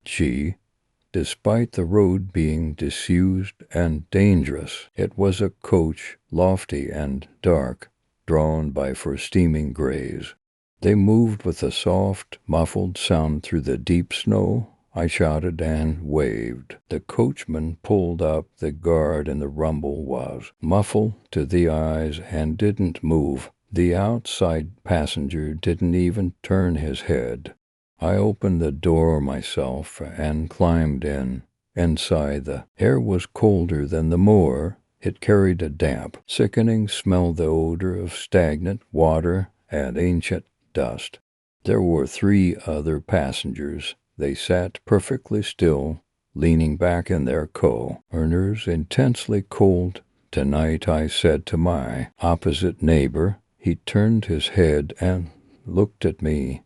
Despite the road being disused and dangerous, it was a coach, lofty and dark, drawn by 4 steaming grays. They moved with a soft, muffled sound through the deep snow. I shouted and waved. The coachman pulled up. The guard in the rumble was muffled to the eyes and didn't move. The outside passenger didn't even turn his head. I opened the door myself and climbed in. Inside, the air was colder than the moor. It carried a damp, sickening smell, the odor of stagnant water and ancient dust. There were 3 other passengers. They sat perfectly still, leaning back in their co-earners, intensely cold. "Tonight," I said to my opposite neighbor. He turned his head and looked at me,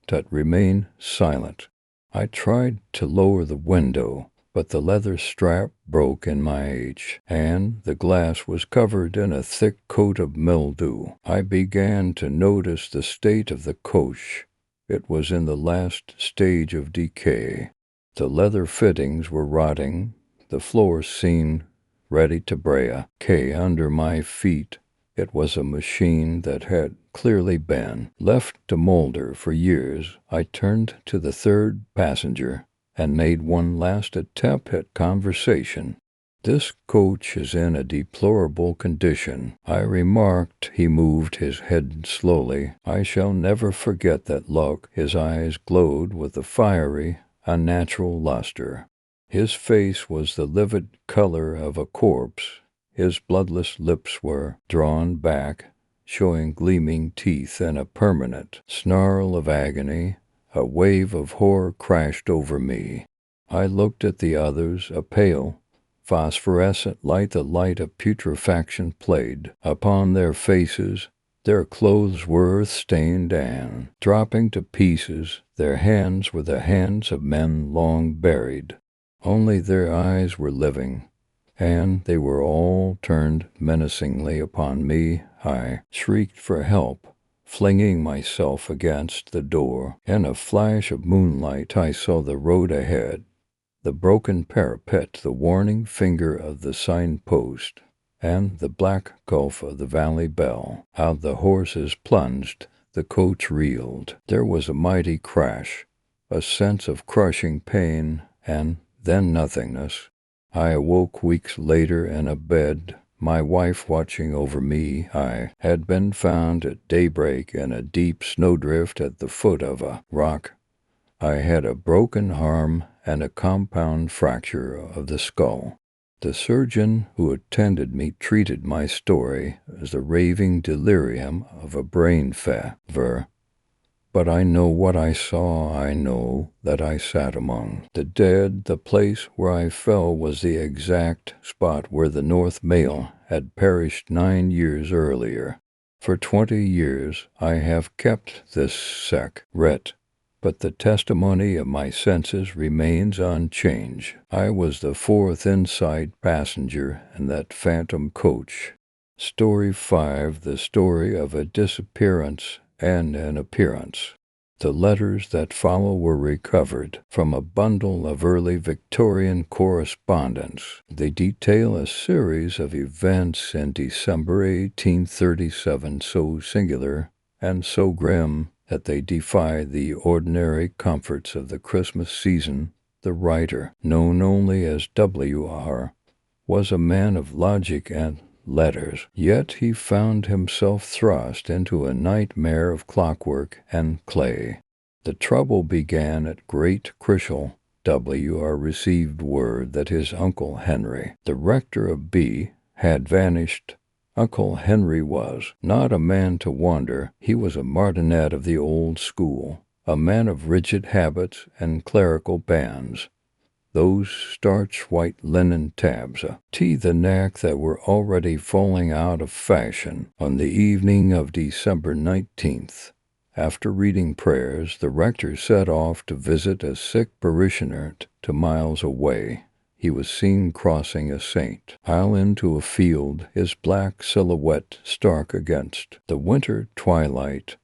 but remained silent. I tried to lower the window, but the leather strap broke in my edge, and the glass was covered in a thick coat of mildew. I began to notice the state of the coach. It was in the last stage of decay. The leather fittings were rotting. The floor seemed ready to break under my feet. It was a machine that had clearly been left to molder for years. I turned to the 3rd passenger and made one last attempt at conversation. "This coach is in a deplorable condition," I remarked. He moved his head slowly. I shall never forget that look. His eyes glowed with a fiery, unnatural luster. His face was the livid color of a corpse. His bloodless lips were drawn back, showing gleaming teeth and a permanent snarl of agony. A wave of horror crashed over me. I looked at the others. A pale, phosphorescent light, the light of putrefaction, played upon their faces. Their clothes were earth-stained and dropping to pieces. Their hands were the hands of men long buried. Only their eyes were living, and they were all turned menacingly upon me. I shrieked for help, flinging myself against the door. In a flash of moonlight I saw the road ahead, the broken parapet, the warning finger of the signpost, and the black gulf of the valley bell. How the horses plunged, the coach reeled. There was a mighty crash, a sense of crushing pain, and then nothingness. I awoke weeks later in a bed, my wife watching over me. I had been found at daybreak in a deep snowdrift at the foot of a rock. I had a broken arm and a compound fracture of the skull. The surgeon who attended me treated my story as the raving delirium of a brain fever. But I know what I saw. I know that I sat among the dead. The place where I fell was the exact spot where the North Mail had perished 9 years earlier. For 20 years I have kept this secret, but the testimony of my senses remains unchanged. I was the fourth inside passenger in that phantom coach. Story 5, the story of a disappearance and an appearance. The letters that follow were recovered from a bundle of early Victorian correspondence. They detail a series of events in December 1837 so singular and so grim that they defy the ordinary comforts of the Christmas season. The writer, known only as W.R., was a man of logic and letters, yet he found himself thrust into a nightmare of clockwork and clay. The trouble began at Great Crishall. W.R. received word that his Uncle Henry, the rector of B., had vanished. Uncle Henry was not a man to wonder. He was a martinet of the old school, a man of rigid habits and clerical bands. Those starch-white linen tabs, the neck that were already falling out of fashion. On the evening of December 19th, after reading prayers, the rector set off to visit a sick parishioner 2 miles away. He was seen crossing a St. Isle into a field, his black silhouette stark against the winter twilight.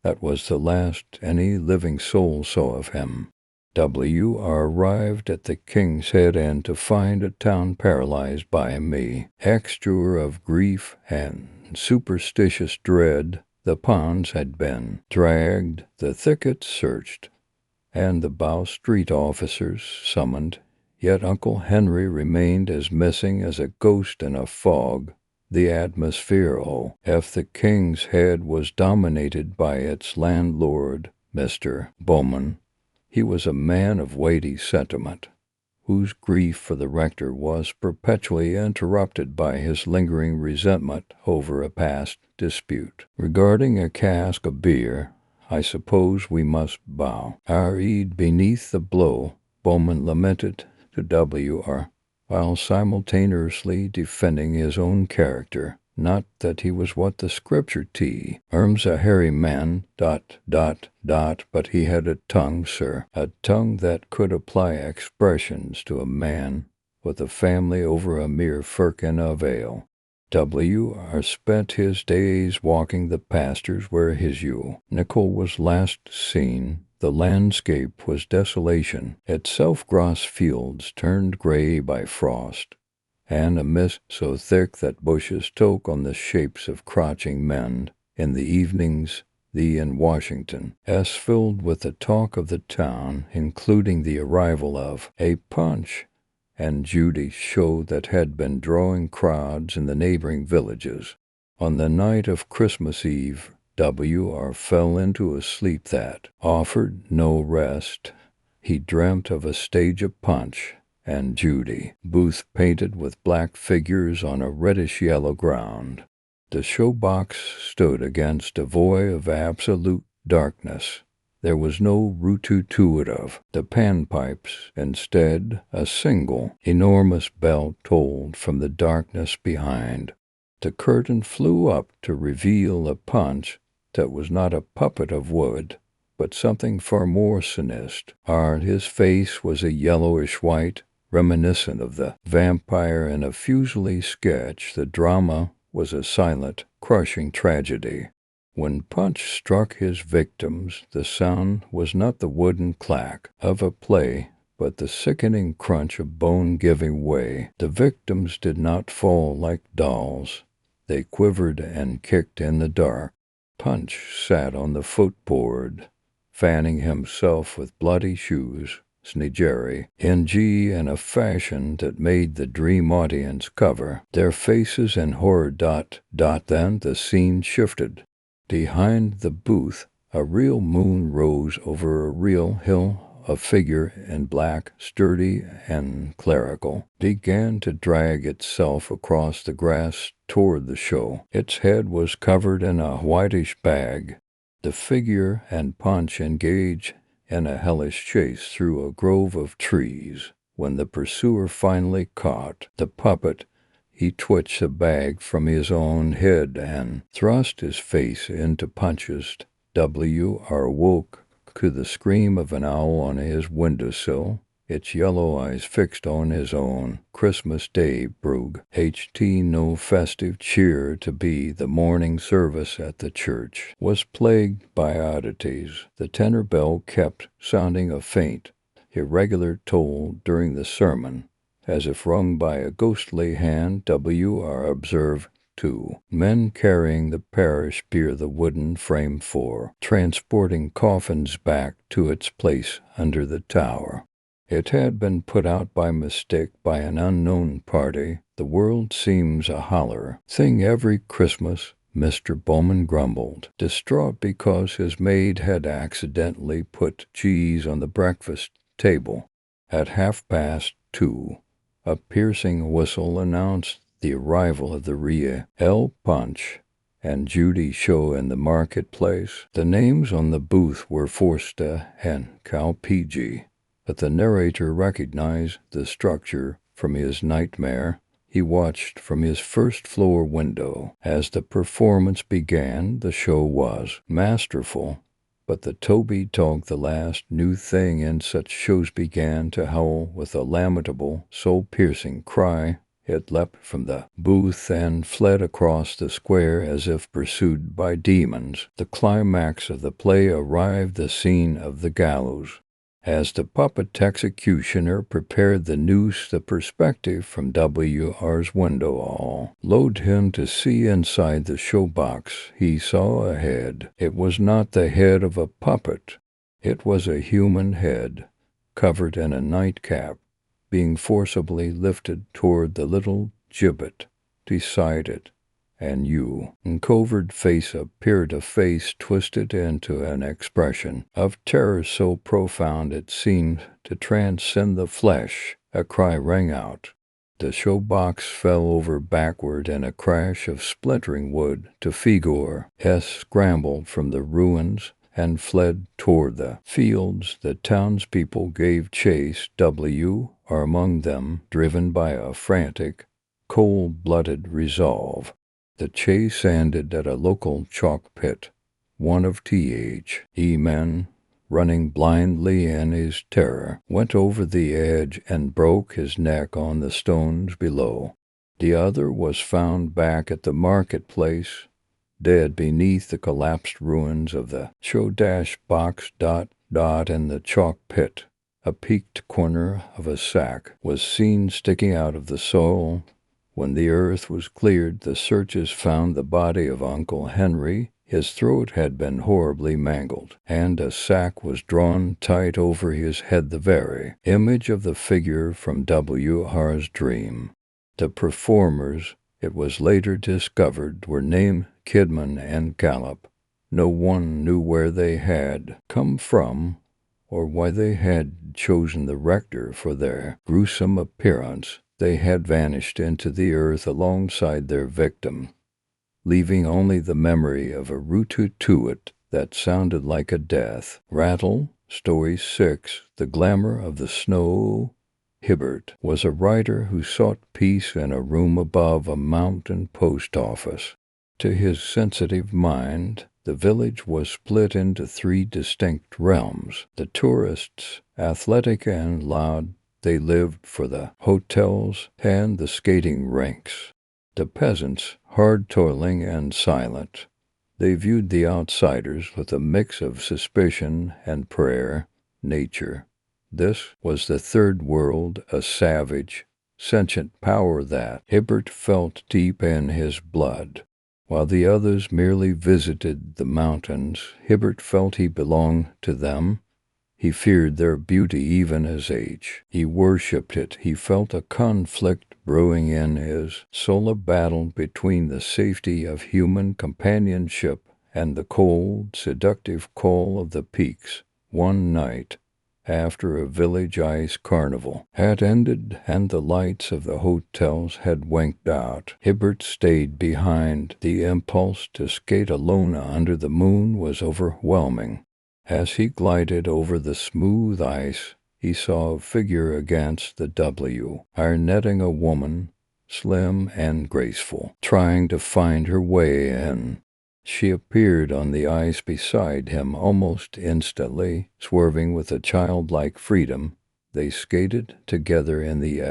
That was the last any living soul saw of him. W.R. arrived at the King's Head End to find a town paralyzed by me. Extra of grief and superstitious dread, the ponds had been dragged, the thickets searched, and the Bow Street officers summoned, yet Uncle Henry remained as missing as a ghost in a fog. The atmosphere of the King's Head was dominated by its landlord, Mr. Bowman. He was a man of weighty sentiment, whose grief for the rector was perpetually interrupted by his lingering resentment over a past dispute. Regarding a cask of beer, I suppose we must bow our head beneath the blow. Bowman lamented to W.R., while simultaneously defending his own character. Not that he was what the Scripture terms a hairy man, but he had a tongue, sir, a tongue that could apply expressions to a man with a family over a mere firkin of ale. W.R. spent his days walking the pastures where his Nickel was last seen. The landscape was desolation, its self-grass fields turned gray by frost, and a mist so thick that bushes took on the shapes of crouching men. In the evenings, in Washington, filled with the talk of the town, including the arrival of a Punch and Judy show that had been drawing crowds in the neighboring villages. On the night of Christmas Eve, W.R. fell into a sleep that offered no rest. He dreamt of a stage of Punch and Judy, booth painted with black figures on a reddish-yellow ground. The showbox stood against a void of absolute darkness. There was no root-to-it of the panpipes. Instead, a single, enormous bell tolled from the darkness behind. The curtain flew up to reveal a Punch that was not a puppet of wood, but something far more sinister. His face was a yellowish white, reminiscent of the vampire in a Fuseli sketch. The drama was a silent, crushing tragedy. When Punch struck his victims, the sound was not the wooden clack of a play, but the sickening crunch of bone giving way. The victims did not fall like dolls. They quivered and kicked in the dark. Punch sat on the footboard, fanning himself with bloody shoes, Snigeri, in a fashion that made the dream audience cover their faces in horror. Then the scene shifted. Behind the booth, a real moon rose over a real hill. A figure in black, sturdy and clerical, began to drag itself across the grass toward the show. Its head was covered in a whitish bag. The figure and Punch engaged in a hellish chase through a grove of trees. When the pursuer finally caught the puppet, he twitched the bag from his own head and thrust his face into Punch's. W.R. woke to the scream of an owl on his windowsill, its yellow eyes fixed on his own. Christmas Day brug. Ht no festive cheer to be. The morning service at the church was plagued by oddities. The tenor bell kept sounding a faint, irregular toll during the sermon, as if rung by a ghostly hand. W.R. observed 2 men carrying the parish bier, the wooden frame for transporting coffins back to its place under the tower. It had been put out by mistake by an unknown party. The world seems a holler thing every Christmas, Mr. Bowman grumbled, distraught because his maid had accidentally put cheese on the breakfast table. At 2:30, a piercing whistle announced the arrival of the Real Punch and Judy show in the marketplace. The names on the booth were Forsta and Calpigi, but the narrator recognized the structure from his nightmare. He watched from his first-floor window. As the performance began, the show was masterful, but the Toby dog, the last new thing in such shows, began to howl with a lamentable, soul-piercing cry. It leapt from the booth and fled across the square as if pursued by demons. The climax of the play arrived, the scene of the gallows. As the puppet executioner prepared the noose, the perspective from W.R.'s window all lured him to see inside the showbox. He saw a head. It was not the head of a puppet. It was a human head, covered in a nightcap, being forcibly lifted toward the little gibbet beside it, and uncovered face appeared, a face twisted into an expression of terror so profound it seemed to transcend the flesh. A cry rang out. The showbox fell over backward in a crash of splintering wood. To Figure scrambled from the ruins and fled toward the fields. The townspeople gave chase, W.R. among them, driven by a frantic, cold-blooded resolve. The chase ended at a local chalk pit. One of T.H.E. men, running blindly in his terror, went over the edge and broke his neck on the stones below. The other was found back at the marketplace, dead beneath the collapsed ruins of the show-box. In the chalk pit, a peaked corner of a sack was seen sticking out of the soil. When the earth was cleared, the searchers found the body of Uncle Henry. His throat had been horribly mangled, and a sack was drawn tight over his head, the very image of the figure from W.R.'s dream. The performers, it was later discovered, were named Kidman and Gallup. No one knew where they had come from or why they had chosen the rector for their gruesome appearance. They had vanished into the earth alongside their victim, leaving only the memory of a root-to-it that sounded like a death rattle. Story 6. The Glamour of the Snow. Hibbert was a writer who sought peace in a room above a mountain post office. To his sensitive mind, the village was split into 3 distinct realms. The tourists, athletic and loud, they lived for the hotels and the skating rinks. The peasants, hard-toiling and silent, they viewed the outsiders with a mix of suspicion and prayer. Nature. This was the third world, a savage, sentient power that Hibbert felt deep in his blood. While the others merely visited the mountains, Hibbert felt he belonged to them. He feared their beauty even as age. He worshipped it. He felt a conflict brewing in his soul, a battle between the safety of human companionship and the cold, seductive call of the peaks. One night, after a village ice carnival had ended and the lights of the hotels had winked out, Hibbert stayed behind. The impulse to skate alone under the moon was overwhelming. As he glided over the smooth ice, he saw a figure against the W.R. netting, a woman, slim and graceful, trying to find her way in. She appeared on the ice beside him almost instantly, swerving with a childlike freedom. They skated together in the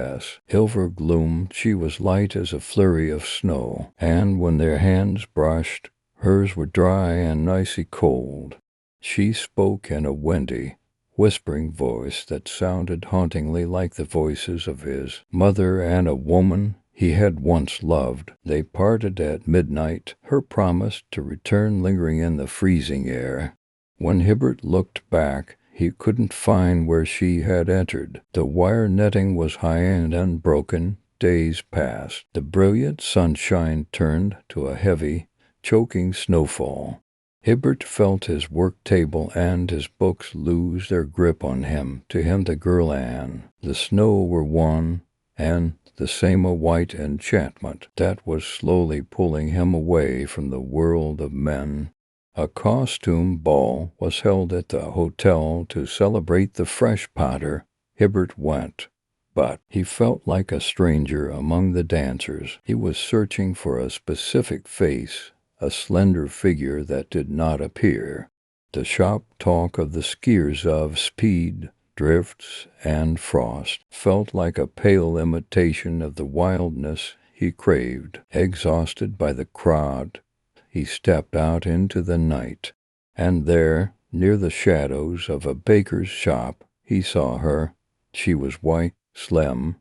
silver gloom. She was light as a flurry of snow, and when their hands brushed, hers were dry and icy cold. She spoke in a windy, whispering voice that sounded hauntingly like the voices of his mother and a woman he had once loved. They parted at midnight, her promise to return lingering in the freezing air. When Hibbert looked back, he couldn't find where she had entered. The wire netting was high and unbroken. Days passed. The brilliant sunshine turned to a heavy, choking snowfall. Hibbert felt his work table and his books lose their grip on him. To him the girl and the snow were one, and the same a white enchantment that was slowly pulling him away from the world of men. A costume ball was held at the hotel to celebrate the fresh powder. Hibbert went, but he felt like a stranger among the dancers. He was searching for a specific face, a slender figure that did not appear. The shop talk of the skiers of speed, drifts, and frost felt like a pale imitation of the wildness he craved. Exhausted by the crowd, he stepped out into the night, and there, near the shadows of a baker's shop, he saw her. She was white, slim,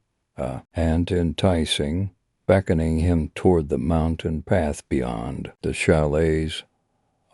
and enticing, beckoning him toward the mountain path beyond. The chalets,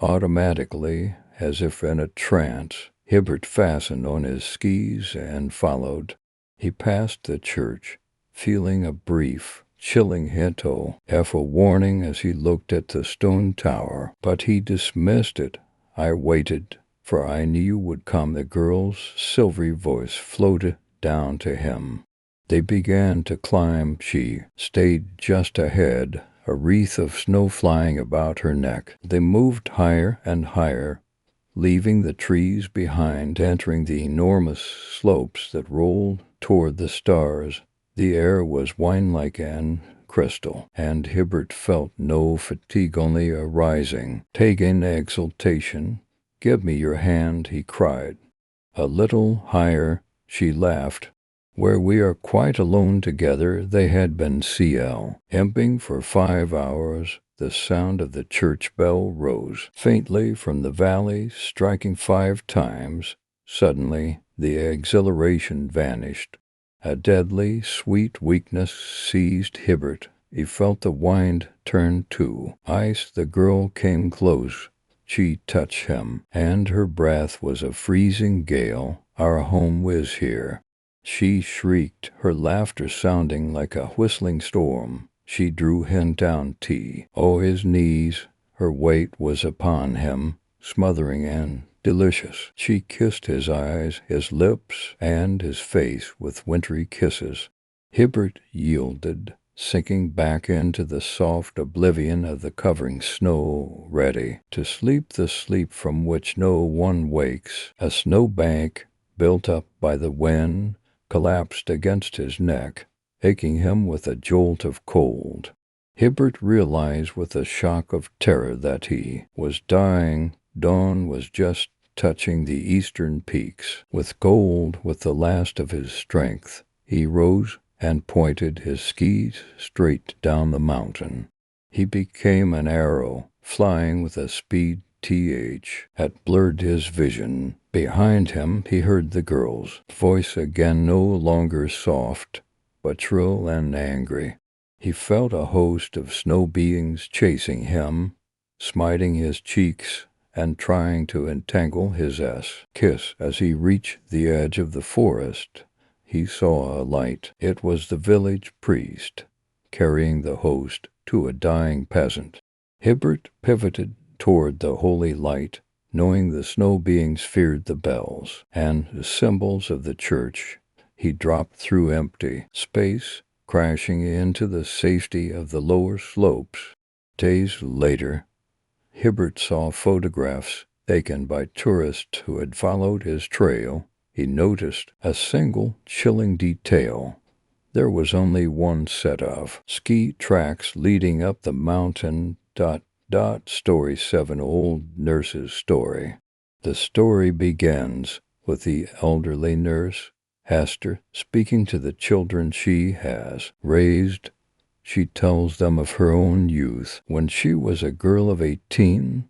automatically, as if in a trance, Hibbert fastened on his skis and followed. He passed the church, feeling a brief, chilling hint of a warning as he looked at the stone tower, but he dismissed it. I waited, for I knew would come. The girl's silvery voice floated down to him. They began to climb. She stayed just ahead, a wreath of snow flying about her neck. They moved higher and higher, leaving the trees behind, entering the enormous slopes that rolled toward the stars. The air was wine-like and crystal, and Hibbert felt no fatigue, only a rising, taking exultation. "Give me your hand," he cried. A little higher, she laughed. "Where we are quite alone together." They had been imping for 5 hours. The sound of the church bell rose faintly from the valley, striking 5 times. Suddenly, the exhilaration vanished. A deadly, sweet weakness seized Hibbert. He felt the wind turn to ice. The girl came close. She touched him, and her breath was a freezing gale. "Our home is here," she shrieked, her laughter sounding like a whistling storm. She drew him down his knees. Her weight was upon him, smothering and delicious. She kissed his eyes, his lips, and his face with wintry kisses. Hibbert yielded, sinking back into the soft oblivion of the covering snow, ready to sleep the sleep from which no one wakes. A snowbank, built up by the wind, collapsed against his neck, aching him with a jolt of cold. Hibbert realized with a shock of terror that he was dying. Dawn was just touching the eastern peaks with gold. With the last of his strength, he rose and pointed his skis straight down the mountain. He became an arrow, flying with a speed that blurred his vision. Behind him he heard the girl's voice again, no longer soft, but shrill and angry. He felt a host of snow beings chasing him, smiting his cheeks and trying to entangle his kiss. As he reached the edge of the forest, he saw a light. It was the village priest, carrying the host to a dying peasant. Hibbert pivoted toward the holy light, knowing the snow beings feared the bells and the symbols of the church. He dropped through empty space, crashing into the safety of the lower slopes. Days later, Hibbert saw photographs taken by tourists who had followed his trail. He noticed a single chilling detail. There was only one set of ski tracks leading up the mountain. Story 7 Old Nurse's Story. The story begins with the elderly nurse, Hester, speaking to the children she has raised. She tells them of her own youth, when she was a girl of 18,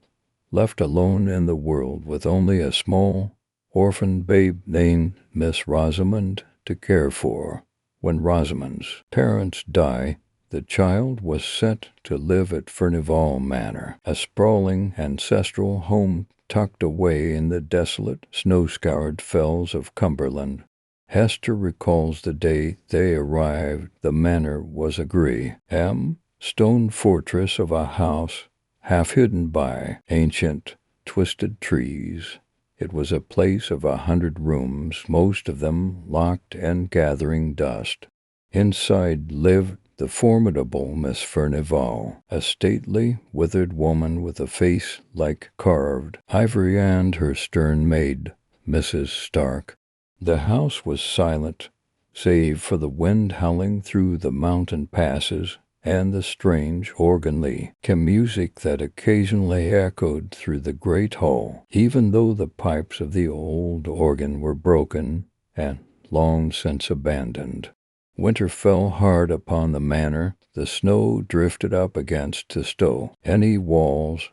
left alone in the world with only a small orphan babe named Miss Rosamond to care for. When Rosamond's parents die, the child was sent to live at Furnival Manor, a sprawling ancestral home tucked away in the desolate, snow-scoured fells of Cumberland. Hester recalls the day they arrived. The manor was a grim, stone fortress of a house, half hidden by ancient, twisted trees. It was a place of 100 rooms, most of them locked and gathering dust. Inside lived the formidable Miss Furnival, a stately, withered woman with a face like carved ivory, and her stern maid, Mrs. Stark. The house was silent, save for the wind howling through the mountain passes and the strange organ-like music that occasionally echoed through the great hall, even though the pipes of the old organ were broken and long since abandoned. Winter fell hard upon the manor. The snow drifted up against the stony walls,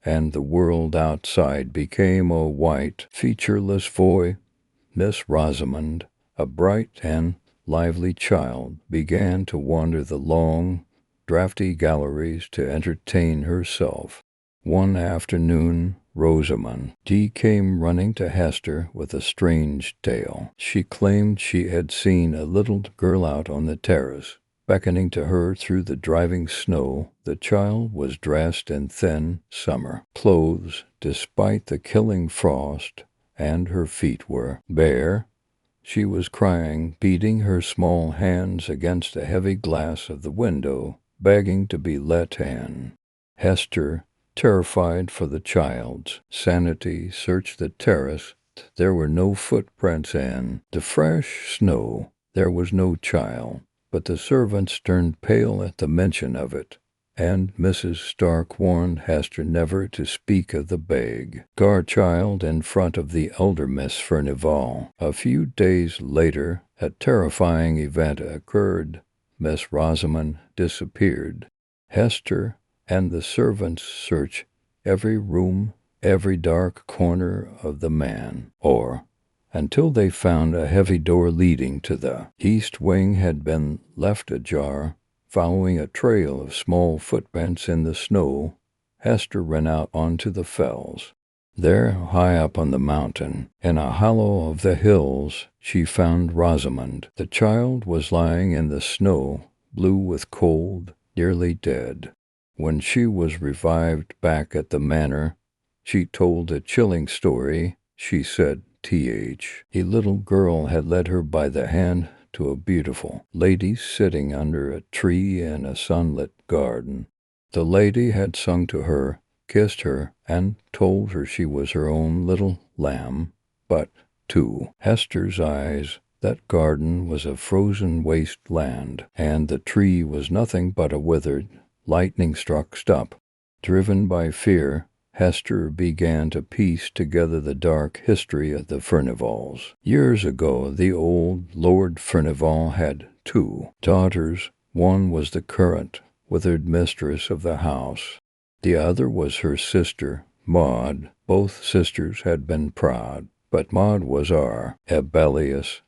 and the world outside became a white, featureless void. Miss Rosamond, a bright and lively child, began to wander the long, draughty galleries to entertain herself. One afternoon, Rosamond came running to Hester with a strange tale. She claimed she had seen a little girl out on the terrace, beckoning to her through the driving snow. The child was dressed in thin summer clothes, despite the killing frost, and her feet were bare. She was crying, beating her small hands against the heavy glass of the window, begging to be let in. Hester, terrified for the child's sanity, searched the terrace. There were no footprints in the fresh snow. There was no child, but the servants turned pale at the mention of it, and Mrs. Stark warned Hester never to speak of the big child in front of the elder Miss Furnival. A few days later, a terrifying event occurred. Miss Rosamond disappeared. Hester and the servants searched every room, every dark corner of the until they found a heavy door leading to the east wing had been left ajar. Following a trail of small footprints in the snow, Hester ran out onto the fells. There, high up on the mountain, in a hollow of the hills, she found Rosamond. The child was lying in the snow, blue with cold, nearly dead. When she was revived back at the manor, she told a chilling story. She said, a little girl had led her by the hand to a beautiful lady sitting under a tree in a sunlit garden. The lady had sung to her, kissed her, and told her she was her own little lamb. But, to Hester's eyes, that garden was a frozen wasteland, and the tree was nothing but a withered, lightning-struck stump. Driven by fear, Hester began to piece together the dark history of the Furnivals. Years ago, the old Lord Furnival had 2 daughters. One was the current, withered mistress of the house. The other was her sister, Maud. Both sisters had been proud, but Maud was rebellious.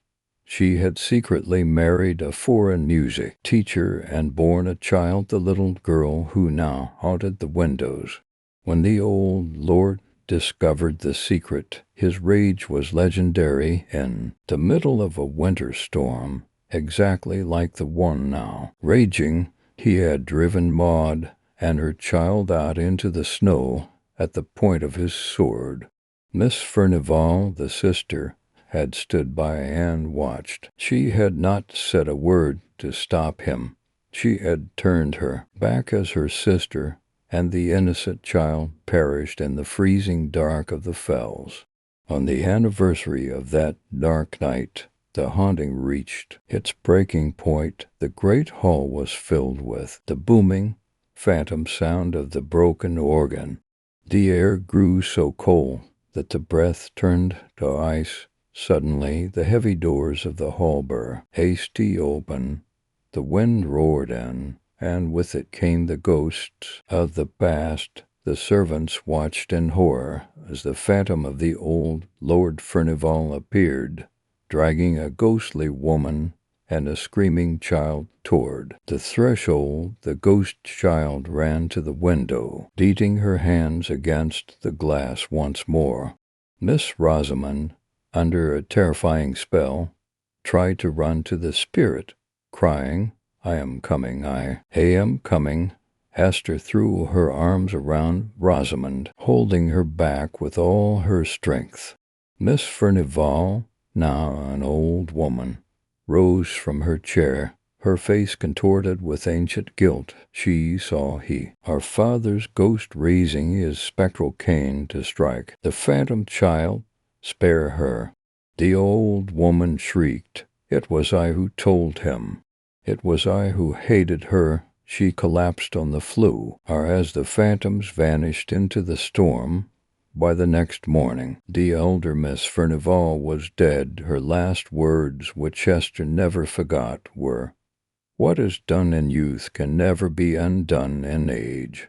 She had secretly married a foreign music teacher and borne a child, the little girl who now haunted the windows. When the old lord discovered the secret, his rage was legendary. In the middle of a winter storm, exactly like the one now raging, he had driven Maud and her child out into the snow at the point of his sword. Miss Furnival, the sister, had stood by and watched. She had not said a word to stop him. She had turned her back as her sister and the innocent child perished in the freezing dark of the fells. On the anniversary of that dark night, the haunting reached its breaking point. The great hall was filled with the booming, phantom sound of the broken organ. The air grew so cold that the breath turned to ice. Suddenly the heavy doors of the hall were hasty open. The wind roared in, and with it came the ghosts of the past. The servants watched in horror as the phantom of the old Lord Furnival appeared, dragging a ghostly woman and a screaming child toward the threshold. The ghost child ran to the window, beating her hands against the glass once more. Miss Rosamond, under a terrifying spell, tried to run to the spirit, crying, "I am coming, I am coming." Esther threw her arms around Rosamond, holding her back with all her strength. Miss Furnival, now an old woman, rose from her chair, her face contorted with ancient guilt. She saw our father's ghost raising his spectral cane to strike the phantom child. "Spare her!" The old woman shrieked. "It was I who told him. It was I who hated her." She collapsed on the flue, or as the phantoms vanished into the storm. By the next morning, the elder Miss Furnival was dead. Her last words, which Esther never forgot, were, "What is done in youth can never be undone in age."